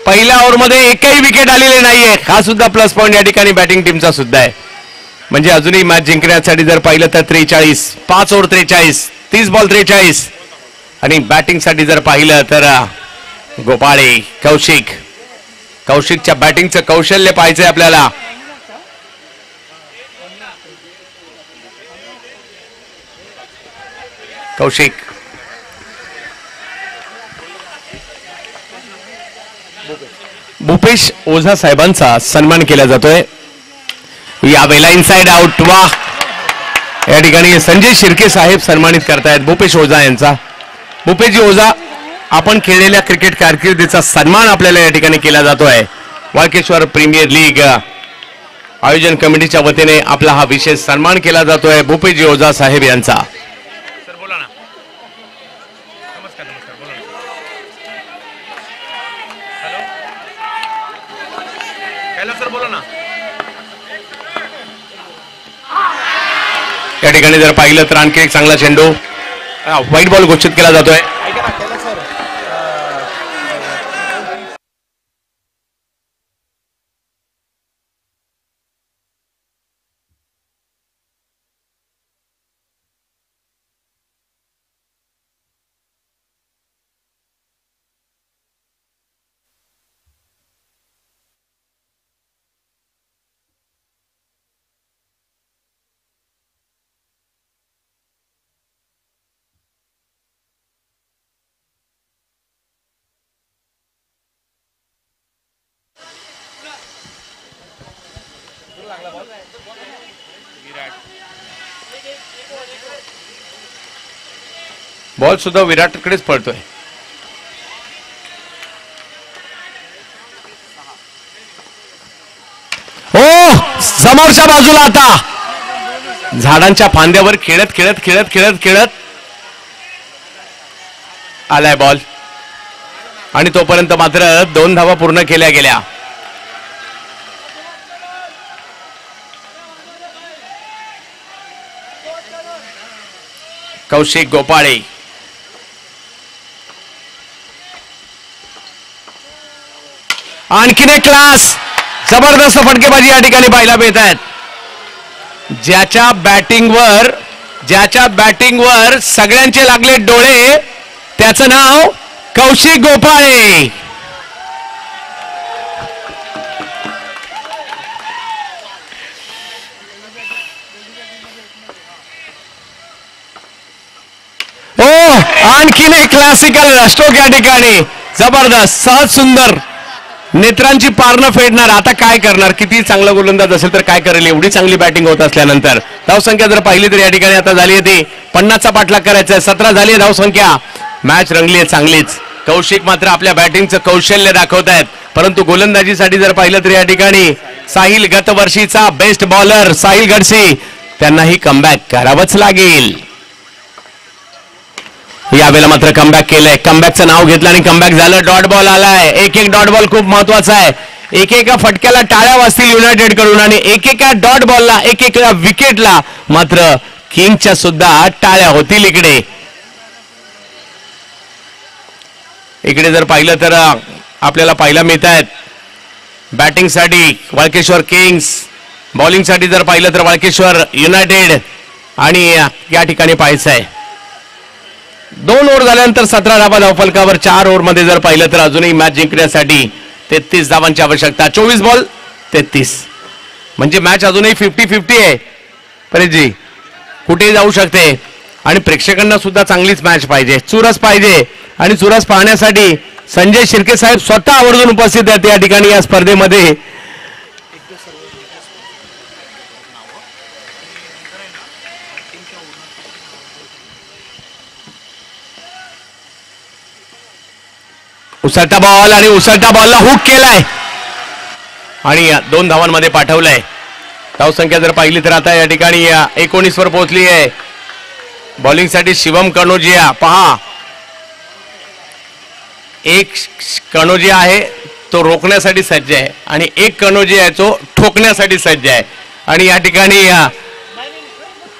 पहिल्या ओव्हरमध्ये एकही विकेट आलेले नाहीये. हा सुद्धा प्लस पॉईंट या ठिकाणी बॅटिंग टीमचा सुद्धा आहे. म्हणजे अजूनही मॅच जिंकण्यासाठी जर पाहिलं तर 43 5 ओव्हर 43 30 बॉल 43 आणि बॅटिंग साठी जर पाहिलं तर गोपाळे कौशिकच्या बॅटिंगचं कौशल्य पाहायचंय आपल्याला. कौशिक भूपेश ओझा साहेबांचा सन्मान केला जातोय यावेळेला. Inside out. वा, या ठिकाणी संजय शिर्के साहेब सन्मानित करतायत भूपेश ओझा यांचा. भूपेशजी ओझा, आपण खेळलेल्या क्रिकेट कारकिर्दीचा सन्मान आपल्याला या ठिकाणी केला जातोय. वाळकेश्वर प्रीमियर लीग आयोजन कमिटीच्या वतीने आपला हा विशेष सन्मान केला जातोय भूपेशजी ओझा साहेब यांचा. या ठिकाणी जर पाहिलं तर आणखी एक चांगला चेंडू व्हाईट बॉल घोषित केला जातोय. बॉल सुद्धा विराटकडेच पळतोय. हो, समोरच्या बाजूला आता झाडांच्या फांद्यावर खेळत खेळत खेळत खेळत खेळत आलाय बॉल आणि तोपर्यंत मात्र 2 धावा पूर्ण केल्या गेल्या. कौशिक गोपाळे आणखीन एक क्लास जबरदस्त फटकेबाजी या ठिकाणी पाहायला मिळत आहेत. ज्याच्या बॅटिंगवर सगळ्यांचे लागले डोळे त्याचं नाव कौशिक गोपाळे. आणखीन एक क्लासिकल स्ट्रोक या ठिकाणी जबरदस्त सहज सुंदर नेत्रांची पारणं फेडणार. आता काय करणार, किती चांगला गोलंदाज असेल तर काय करेल, एवढी चांगली बॅटिंग होत असल्यानंतर. धावसंख्या जर पाहिली तर या ठिकाणी आता झाली आहे ती 50चा पाठलाग करायचा आहे. 17 झाली आहे धावसंख्या. मॅच रंगली आहे चांगलीच. कौशिक मात्र आपल्या बॅटिंगचं कौशल्य दाखवत आहेत, परंतु गोलंदाजीसाठी जर पाहिलं तर या ठिकाणी साहिल गतवर्षीचा बेस्ट बॉलर साहिल गडसी त्यांनाही कमबॅक करावंच लागेल. यावेळेला मात्र कमबॅक केलंय. कमबॅकचं नाव घेतलं आणि कमबॅक झालं. डॉट बॉल आलाय. एक डॉट बॉल खूप महत्वाचा आहे. एकेका फटक्याला टाळ्या वाजतील युनायटेड कडून आणि एकेका डॉट बॉलला एकेका विकेटला मात्र किंगच्या सुद्धा टाळ्या होतील. इकडे जर पाहिलं तर आपल्याला पाहायला मिळत आहेत बॅटिंगसाठी वाळकेश्वर किंग्स, बॉलिंगसाठी जर पाहिलं तर वाळकेश्वर युनायटेड. आणि या ठिकाणी पाहायचं आहे 2 ओव्हर झाल्यानंतर 17 धावा धावफलकावर. 4 ओव्हरमध्ये जर पाहिलं तर अजूनही मॅच जिंकण्यासाठी 33 धावांची आवश्यकता. 24 बॉल 33 म्हणजे मॅच अजूनही 50-50 आहे. परेशजी कुठेही जाऊ शकते आणि प्रेक्षकांना सुद्धा चांगलीच मॅच पाहिजे, चुरस पाहिजे. आणि चुरस पाहण्यासाठी संजय शिर्के साहेब स्वतः आवर्जून उपस्थित आहेत या ठिकाणी या स्पर्धेमध्ये. उसळता बॉल आणि उसळता बॉलला हुक केलाय आणि 2 धावांमध्ये पाठवलंय. धावसंख्या जर पाहिली तर आता या ठिकाणी 19 वर पोहोचली आहे. बॉलिंगसाठी शिवम कनोजिया पहा, एक कनोजिया आहे तो रोखण्यासाठी सज्ज आहे आणि एक कनोजिया आहे तो ठोकण्यासाठी सज्ज आहे. आणि या ठिकाणी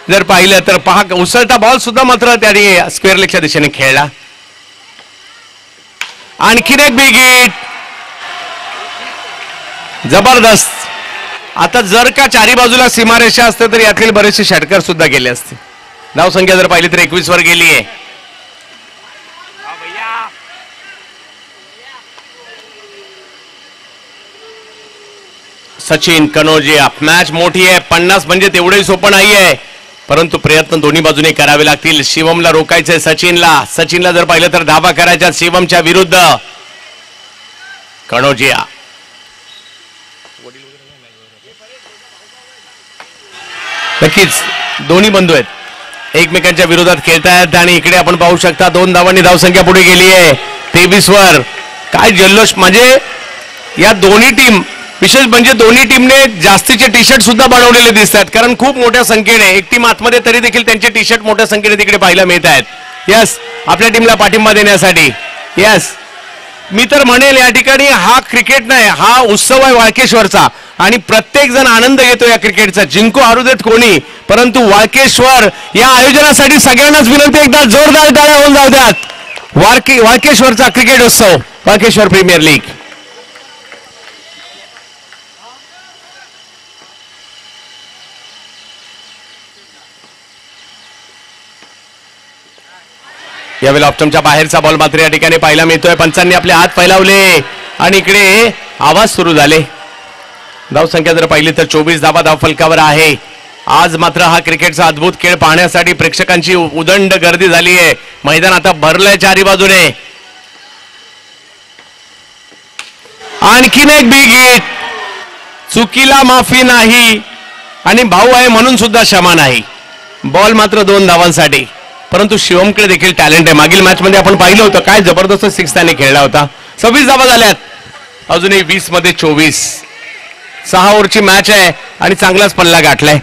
जर पाहिलं तर पहा उसळता बॉल सुद्धा मात्र त्याने स्क्वेअर लेगच्या दिशेने खेळला. आणखीन एक बिग हिट जबरदस्त. आता जर का चारी बाजूला सीमारेषा असते तर यातील बरेचसे षटकार सुद्धा गेले असते. धावसंख्या जर पाहिली तर 21 वर गेली आहे. सचिन कनोजिया. मॅच मोठी आहे, 50 म्हणजे तेवढंही सोपं नाही आहे, परंतु प्रयत्न दोन्ही बाजूने करावे लागतील. शिवमला रोखायचंय सचिनला जर पाहिलं तर धावा करायच्या शिवमच्या विरुद्ध. कनोजिया नक्कीच दोन्ही बंधू आहेत, एकमेकांच्या विरोधात खेळतायत आणि इकडे आपण पाहू शकता 2 धावांनी धावसंख्या पुढे गेली आहे 23 वर. काय जल्लोष, म्हणजे या दोन्ही टीम, विशेष म्हणजे दोन्ही टीमने जास्तीचे टी शर्ट सुद्धा बनवलेले दिसतात, कारण खूप मोठ्या संख्येने एक टीम आतमध्ये तरी देखील त्यांचे टी शर्ट मोठ्या संख्येने तिकडे पाहायला मिळत आहेत. यस, आपल्या टीमला पाठिंबा देण्यासाठी. यस, मी तर म्हणेल या ठिकाणी हा क्रिकेट नाही, हा उत्सव आहे वाळकेश्वरचा आणि प्रत्येक जण आनंद घेतो या क्रिकेटचा. जिंको हरू देत कोणी, परंतु वाळकेश्वर या आयोजनासाठी सगळ्यांनाच विनंती, एकदा जोरदार टाळ्या होऊन जाऊ द्यात. वाळकेश्वरचा क्रिकेट उत्सव, वाळकेश्वर प्रीमियर लीग. यावेळेला ऑप्टमच्या बाहेरचा बॉल मात्र या ठिकाणी पाहायला मिळतोय. पंचांनी आपले हात फैलावले आणि इकडे आवाज सुरू झाले. धावसंख्या जर पाहिली तर 24 धावा धावफलकावर आहे. आज मात्र हा क्रिकेटचा अद्भुत खेळ पाहण्यासाठी प्रेक्षकांची उदंड गर्दी झाली आहे. मैदान आता भरलंय चारी बाजूने. आणखीन एक बिग हिट, चुकीला माफी नाही आणि भाऊ आहे म्हणून सुद्धा क्षमा नाही. बॉल मात्र 2 धावांसाठी, परंतु शिवमकडे देखील टॅलेंट आहे. मागील मॅच मध्ये आपण पाहिलं होतं काय जबरदस्त 6 त्याने खेळला होता. 26 धावा झाल्यात, अजूनही 20 मध्ये 24. 6 ओव्हरची मॅच आहे आणि चांगलाच पल्ला गाठलाय.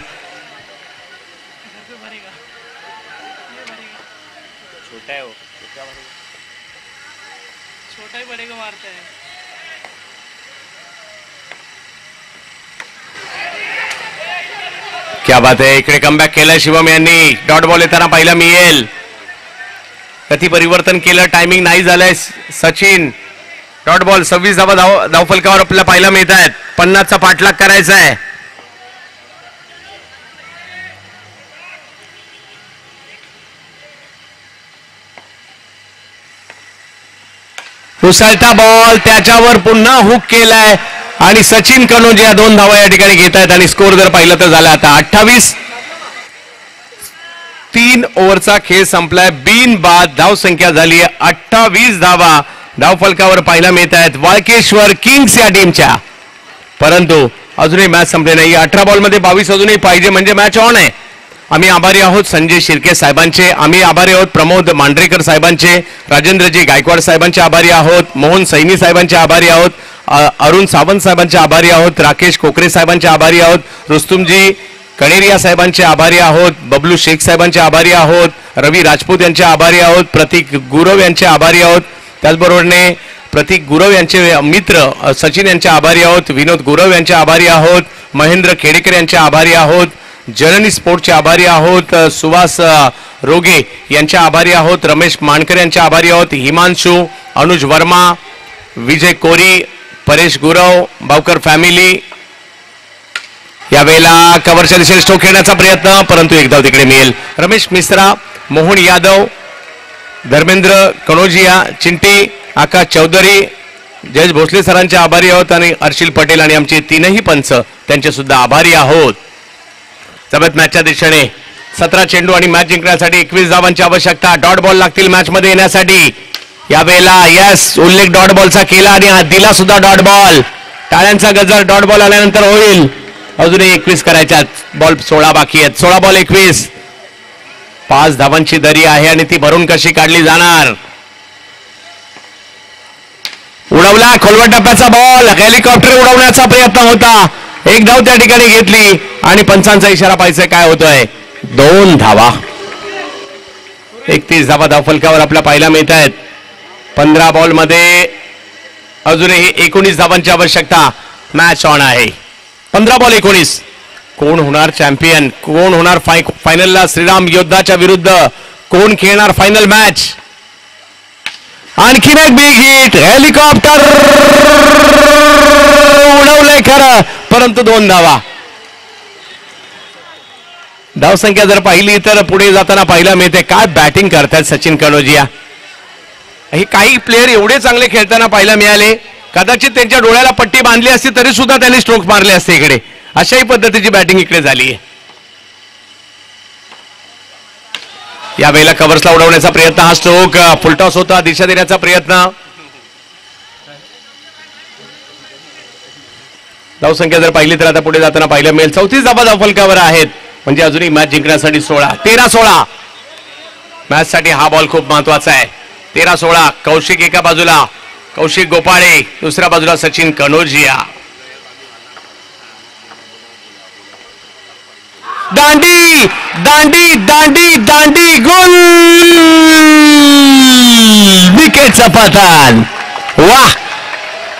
क्या बात आहे, इकडे कमबॅक केलाय शिवम यांनी. डॉट बॉल येताना पाहायला मिळेल. गती परिवर्तन केलं, टायमिंग नाही झालंय. सचिन डॉट बॉल, 26 धावा धावफलकावर आपल्याला पाहायला मिळत आहेत. 50चा पाठलाग करायचा आहे. उसळता बॉल, त्याच्यावर पुन्हा हुक केलाय आणि सचिन कनोजिया 2 धावा या ठिकाणी घेत आहेत आणि स्कोर जर पाहिलं तर झाला आता 28. 3 ओव्हरचा खेळ संपलाय. बिनबाद धावसंख्या झाली आहे 28 धावा धावफलकावर पाहायला मिळत आहेत वाळकेश्वर किंग्स या टीमच्या. परंतु अजूनही मॅच संपली नाही. 18 बॉलमध्ये 22 अजूनही पाहिजे म्हणजे मॅच ऑन आहे. आम्ही आभारी आहोत संजय शिर्के साहेबांचे, आम्ही आभारी आहोत प्रमोद मांढरेकर साहेबांचे, राजेंद्रजी गायकवाड साहेबांचे आभारी आहोत, मोहन सैनी साहेबांचे आभारी आहोत, अरुण सावंत साहेबांचे आभारी आहोत, राकेश कोकरे साहेबांचे आभारी आहोत, रुस्तुमजी कणेरिया साहेबांचे आभारी आहोत, बबलू शेख साहेबांचे आभारी आहोत, रवी राजपूत यांचे आभारी आहोत, प्रतीक गुरव यांचे आभारी आहोत, त्याचबरोबरने प्रतीक गुरव यांचे मित्र सचिन यांचे आभारी आहोत, विनोद गुरव यांचे आभारी आहोत, महेंद्र खेडेकर यांचे आभारी आहोत, जननी स्पोर्टचे आभारी आहोत, सुहास रोगे यांचे आभारी आहोत, रमेश मानकर यांचे आभारी आहोत, हिमांशू, अनुज वर्मा, विजय कोरी, परेश गुरव, बावकर फॅमिली. यावेळेला कव्हरच्या दिशेने स्ट्रोक खेळण्याचा प्रयत्न, परंतु एक धाव तिकडे मिळेल. रमेश मिश्रा, मोहन यादव, धर्मेंद्र कनोजिया, चिंटी, आकाश चौधरी, जयेश भोसले सरांचे आभारी आहोत आणि अर्शिल पटेल आणि आमचे 3ही पंच त्यांचे सुद्धा आभारी आहोत. जबत मॅचच्या दिशेने 17 चेंडू आणि मॅच जिंकण्यासाठी 21 धावांची आवश्यकता. डॉट बॉल लागतील मॅच मध्ये येण्यासाठी. यावेळेला यस उल्लेख डॉट बॉलचा केला आणि हा दिला सुद्धा डॉट बॉल. टाळ्यांचा गजर डॉट बॉल आल्यानंतर होईल. अजूनही 21 करायच्यात, बॉल 16 बाकी आहेत. 16 बॉल 21. 5 धावांची दरी आहे आणि ती भरून कशी काढली जाणार. उडवला खोलवट टप्प्याचा बॉल, हेलिकॉप्टर उडवण्याचा प्रयत्न होता. 1 धाव त्या ठिकाणी घेतली आणि पंचांचा इशारा पाहिजे काय होतोय. 2 धावा. 31 धावा धावफलकावर आपल्याला पाहायला मिळत आहेत. 15 बॉल मध्ये अजूनही 19 धावांची आवश्यकता. मॅच ऑन आहे. 15 बॉल 19. कोण होणार चॅम्पियन, कोण होणार फायनलला श्रीराम योद्धाच्या विरुद्ध, कोण खेळणार फायनल मॅच. आणखीन एक बिग हिट, हेलिकॉप्टर उडवलंय खरं, परंतु 2 धावा. धावसंख्या जर पाहिली तर पुढे जाताना पाहायला मिळते. काय बॅटिंग करतात सचिन कनोजिया. हे काही प्लेयर एवढे चांगले खेळताना पाहायला मिळाले कदाचित त्यांच्या डोळ्याला पट्टी बांधली असती तरी सुद्धा त्यांनी स्ट्रोक मारले असते इकडे. अशाही पद्धतीची बॅटिंग इकडे झाली आहे. यावेळेला कव्हर्सला उडवण्याचा प्रयत्न, हा स्ट्रोक फुलटॉस होता, दिशा देण्याचा प्रयत्न. धावसंख्या जर पाहिली तर आता पुढे जाताना पाहिलं मिळेल 34 धावा धावफलकावर आहेत. म्हणजे अजूनही मॅच जिंकण्यासाठी 13-16 मॅच साठी हा बॉल खूप महत्वाचा आहे. 13-16. कौशिक एका बाजूला, कौशिक गोपाळे दुसऱ्या बाजूला, सचिन कनोजिया. दांडी दांडी दांडी दांडी गोल, विकेटचा पतन. वाह,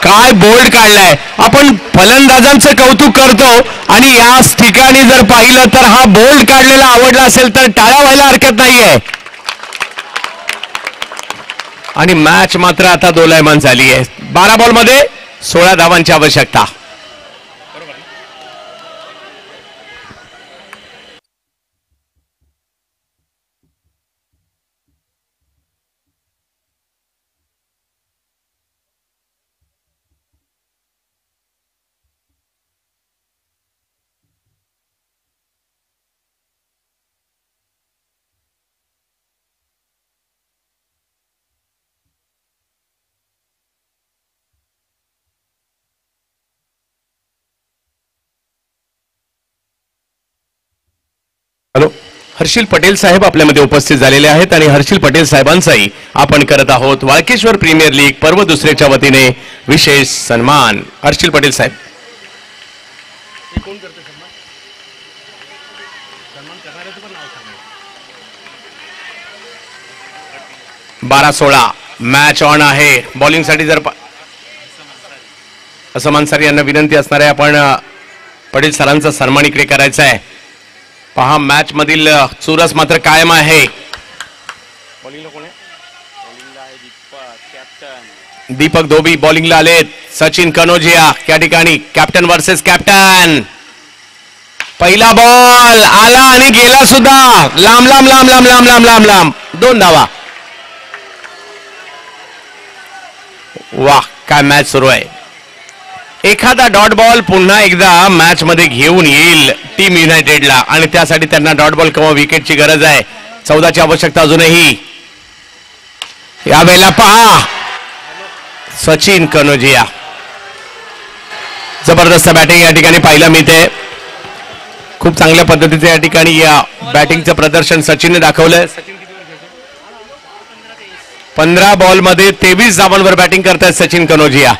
काय बोल्ड काढलाय. आपण फलंदाजांचं कौतुक करतो आणि याच ठिकाणी जर पाहिलं तर हा बोल्ड काढलेला आवडला असेल तर टाळ्या व्हायला हरकत नाहीये. आणि मॅच मात्र आता दोलायमान झाली आहे. 12 बॉलमध्ये 16 धावांची आवश्यकता. हॅलो, हर्षिल पटेल साहेब आपल्यामध्ये उपस्थित झालेले आहेत आणि हर्षिल पटेल साहेबांचाही आपण करत आहोत वाळकेश्वर प्रीमियर लीग पर्व दुसऱ्याच्या वतीने विशेष सन्मान. हर्षिल पटेल साहेब. कोण करते सन्मान? सन्मान करणाऱ्याचं पण नाव सांगा. 12-16 मॅच ऑन आहे. बॉलिंगसाठी जर असं मानसारी यांना विनंती असणार आहे, आपण पटेल सरांचा सन्मान इकडे करायचा आहे. पहा, मॅच मधील चुरस मात्र कायम आहे. बॉलिंगला कोण आहे? बॉलिंगला आहे दीपक, कॅप्टन दीपक धोबी बॉलिंगला आलेत. सचिन कनोजिया या ठिकाणी कॅप्टन वर्सेस कॅप्टन. पहिला बॉल आला आणि गेला सुद्धा. लांब लांब लांब लांब लांब लांब लांब लांब 2 धावा. वाह, काय मॅच सुरू आहे. एखादा डॉट बॉल पुन्हा एकदा मॅच मध्ये घेऊन येईल टीम युनायटेडला आणि त्यासाठी त्यांना डॉट बॉल किंवा विकेटची गरज आहे. 14ची आवश्यकता अजूनही. यावेळेला पहा, सचिन कनोजिया जबरदस्त बॅटिंग या ठिकाणी पाहायला मिळते. खूप चांगल्या पद्धतीचे या ठिकाणी या बॅटिंगचं प्रदर्शन सचिनने दाखवलंय. 15 बॉल मध्ये 23 धावांवर बॅटिंग करतायत सचिन कनोजिया.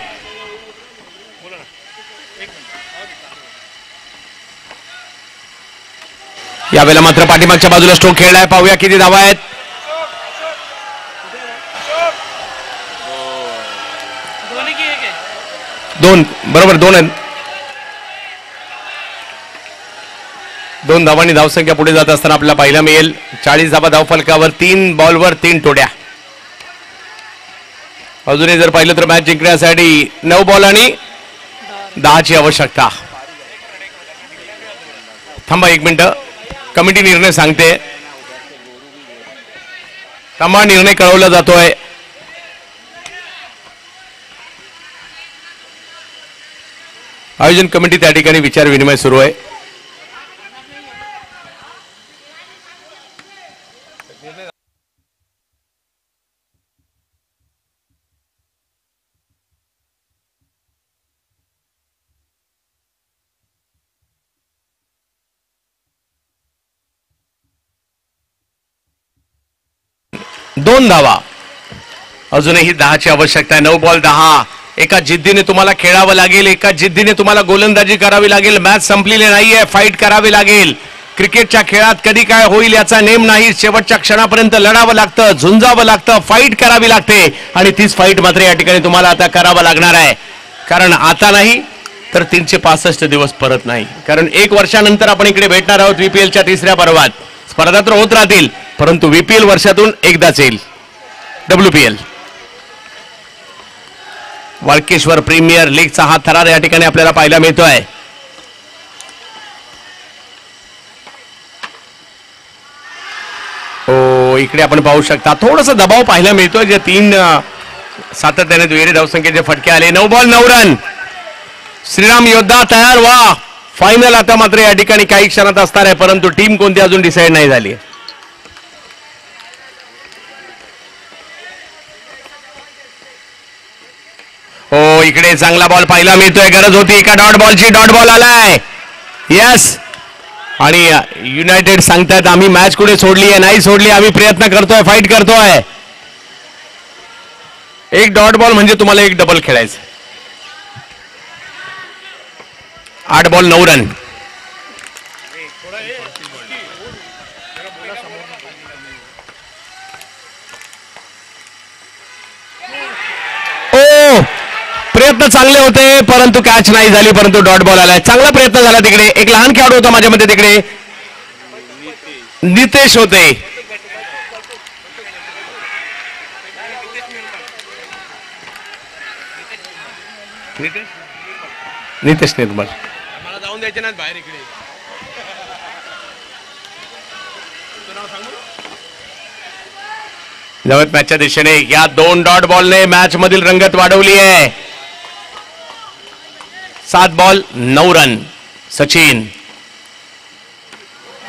यावेळेला मात्र पाठीमागच्या बाजूला स्ट्रोक खेळलाय. पाहूया किती धावा आहेत. 2 बरोबर 2 आहेत. 2 धावांनी धावसंख्या पुढे जात असताना आपल्याला पाहायला मिळेल. 40 धावा धावफलकावर, 3 बॉलवर 3 टोड्या. अजूनही जर पाहिलं तर मॅच जिंकण्यासाठी 9 बॉल आणि 10ची आवश्यकता. थांबा 1 मिनिट, कमिटी निर्णय सांगते. थांबा, निर्णय कळवला जातोय. आयोजन कमिटी त्या ठिकाणी विचार विनिमय सुरू आहे. दोन धावा, अजूनही 10ची आवश्यकता आहे. 9 बॉल 10. एका जिद्दीने तुम्हाला खेळावं लागेल, एका जिद्दीने तुम्हाला गोलंदाजी करावी लागेल. मॅच संपलेली नाहीये, फाईट करावी लागेल. क्रिकेटच्या खेळात कधी काय होईल याचा नेम नाही. शेवटच्या क्षणापर्यंत लढावं लागतं, झुंजावं लागतं, फाईट करावी लागते आणि तीच फाईट मात्र या ठिकाणी तुम्हाला आता करावं लागणार आहे. कारण आता नाही तर 365 दिवस परत नाही. कारण 1 वर्षानंतर आपण इकडे भेटणार आहोत VPLच्या 3ऱ्या पर्वात. स्पर्धा तर होत राहतील परंतु VPL वर्षातून एकदाच येईल. WPL वाळकेश्वर प्रीमियर लीगचा हा थरार या ठिकाणी आपल्याला पाहायला मिळतोय. इकडे आपण पाहू शकता थोडासा दबाव पाहायला मिळतोय. जे 3 सातत्याने दुहेरी धावसंख्येचे फटके आले. 9 बॉल 9 रन. श्रीराम योद्धा तयार व्हा. फायनल आता मात्र या ठिकाणी काही क्षणात असणार आहे, परंतु टीम कोणती अजून डिसाईड नाही झाली. हो, इकडे चांगला बॉल पाहायला मिळतोय. गरज होती एका डॉट बॉलची. डॉट बॉल आलाय. यस. आणि युनायटेड सांगतायत आम्ही मॅच कुठे सोडली आहे? नाही सोडली, आम्ही प्रयत्न करतोय, फाईट करतोय. एक डॉट बॉल म्हणजे तुम्हाला एक डबल खेळायचं. 8 बॉल 9 रन. ओ, प्रयत्न चांगले होते परंतु कॅच नाही झाली, परंतु डॉट बॉल आलाय. चांगला प्रयत्न झाला तिकडे. एक लहान खेळाडू होता माझ्या मते तिकडे, नितेश होते. नितेश निर्मल. मला जाऊन द्यायचे ना बाहेर इकडे. नवत मॅचच्या दिशेने या 2 डॉट बॉलने मॅच मधील रंगत वाढवली आहे. 7 बॉल 9 रन. सचिन.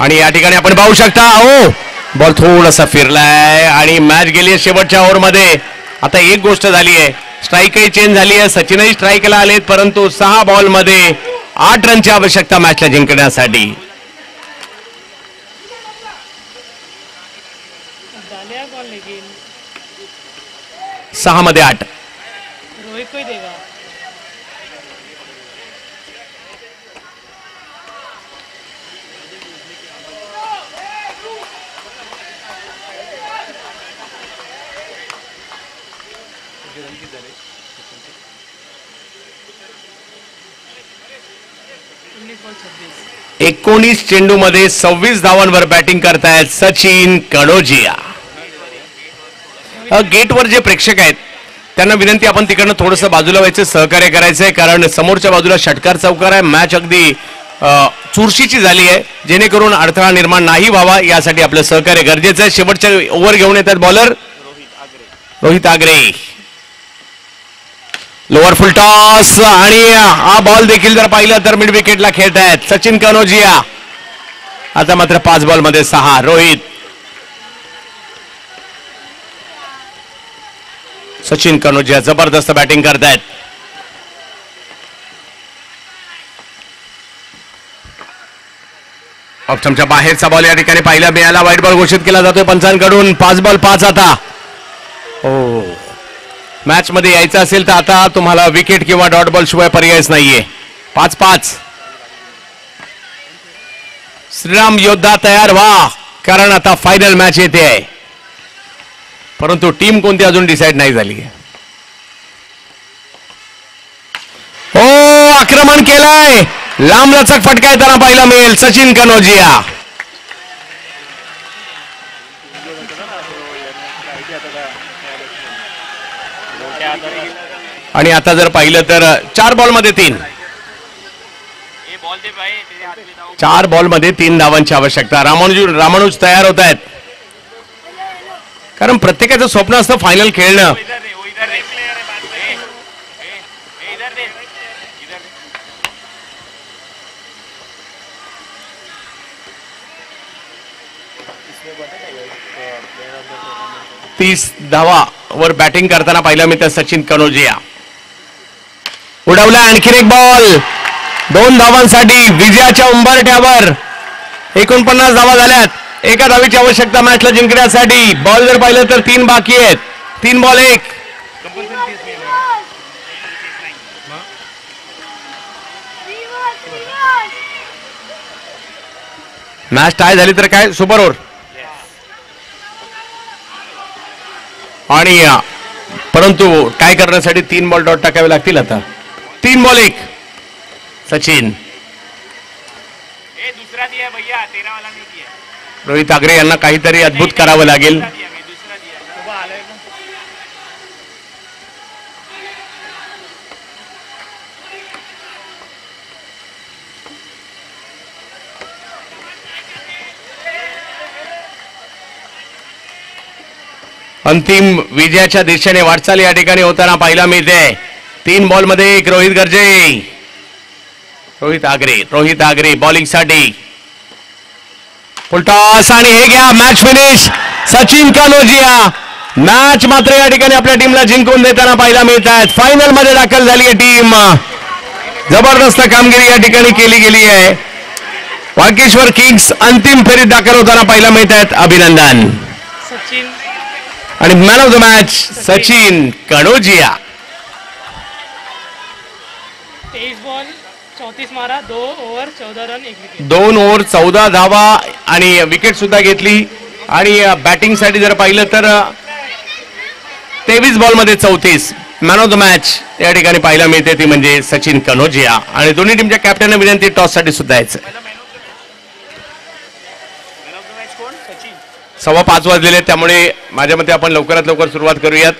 आणि या ठिकाणी आपण पाहू शकता, ओ बॉल थोडासा फिरलाय आणि मॅच गेली आहे शेवटच्या ओव्हरमध्ये. आता एक गोष्ट झाली आहे, स्ट्राईकही चेंज झाली आहे. सचिनही स्ट्राईकला आलेत, परंतु 6 बॉल मध्ये 8 रनची आवश्यकता मॅचला जिंकण्यासाठी. डालिया कौन लेकिन 6 मध्ये 8. रोहित को ही देगा. उन्नीस बॉल 26. 19 चेंडूमध्ये 26 धावांवर बॅटिंग करतायत सचिन कनोजिया. गेटवर जे प्रेक्षक आहेत त्यांना विनंती, आपण तिकडनं थोडंसं बाजूला व्हायचं, सहकार्य करायचंय, कारण समोरच्या बाजूला षटकार चौकार आहे. मॅच अगदी चुरशीची झाली आहे, जेणेकरून अडथळा निर्माण नाही व्हावा यासाठी आपलं सहकार्य गरजेचं आहे. शेवटच्या ओव्हर घेऊन येतात बॉलर रोहित आगरे. लोअर फुल टॉस आणि हा बॉल देखील जर पाहिलं तर मिड विकेटला खेळतायत सचिन कनोजिया. आता मात्र 5 बॉल मध्ये 6. रोहित. सचिन कनोजिया जबरदस्त बॅटिंग करतायत. ऑप्शनच्या बाहेरचा बॉल या ठिकाणी पाहिला मिळाला. वाईट बॉल घोषित केला जातोय पंचांकडून. 5 बॉल 5 आता. हो, मॅच मध्ये यायचं असेल तर आता तुम्हाला विकेट किंवा डॉट बॉल शिवाय पर्यायच नाहीये. 5-5. श्रीराम योद्धा तयार व्हा, कारण आता फायनल मॅच येते आहे, परंतु टीम कोणती अजून डिसाईड नाही झाली. हो, आक्रमण केलंय. लांब लचक फटका येताना पाहायला मिळेल सचिन कनोजिया. आणि आता जर पाहिलं तर 4 बॉल मध्ये 3. 4 बॉल मध्ये 3 धावांची आवश्यकता. रामानुज तयार होत आहेत, कारण प्रत्येकाचं स्वप्न असतं फायनल खेळणं. तीस धावा वर बॅटिंग करताना पाहिलं मिळतं सचिन कनोजिया. उडवला आणखीन एक बॉल. 2 धावांसाठी विजयाच्या उंबरठ्यावर. 49 धावा झाल्यात. एका धावेची आवश्यकता मॅचला जिंकण्यासाठी. बॉल जर पाहिलं तर 3 बाकी आहेत. 3 बॉल 1. मॅच टाय झाली तर काय सुपर ओव्हर. आणि परंतु टाय करण्यासाठी 3 बॉल डॉट टाकावे लागतील. आता 3 बॉल 1. सचिन. रोहित आगरे यांना काहीतरी अद्भुत करावं लागेल. अंतिम विजयाच्या दिशेने वाटचाल या ठिकाणी होताना पाहायला मिळते. 3 बॉलमध्ये 1 रोहित गर्जे. रोहित आगरे बॉलिंग साठी फुलटॉस आणि हे घ्या match finish. Sachin Kanojia match मात्र या ठिकाणी आपल्या टीमला जिंकून देताना पाहायला मिळत आहेत. फायनल मध्ये दाखल झाली आहे टीम. जबरदस्त कामगिरी या ठिकाणी केली गेली आहे. वाळकेश्वर किंग्स अंतिम फेरीत दाखल होताना पाहायला मिळत आहेत. अभिनंदन. सचिन आणि man of the match Sachin Kanojia. 23 ball 34 मारा, 2 ओव्हर 14 रन 1 विकेट. 2 ओव्हर 14 धावा आणि विकेट सुद्धा घेतली. आणि बॅटिंग साठी जर पाहिलं तर 23 बॉलमध्ये 34. मॅन ऑफ द मॅच या ठिकाणी पाहायला मिळते ती म्हणजे सचिन कनोजिया. आणि दोन्ही टीमच्या कॅप्टनना विनंती टॉस साठी सुद्धा यायचं. 5:15 वाजलेले त्यामुळे माझ्या मते आपण लवकरात लवकर सुरुवात करूयात.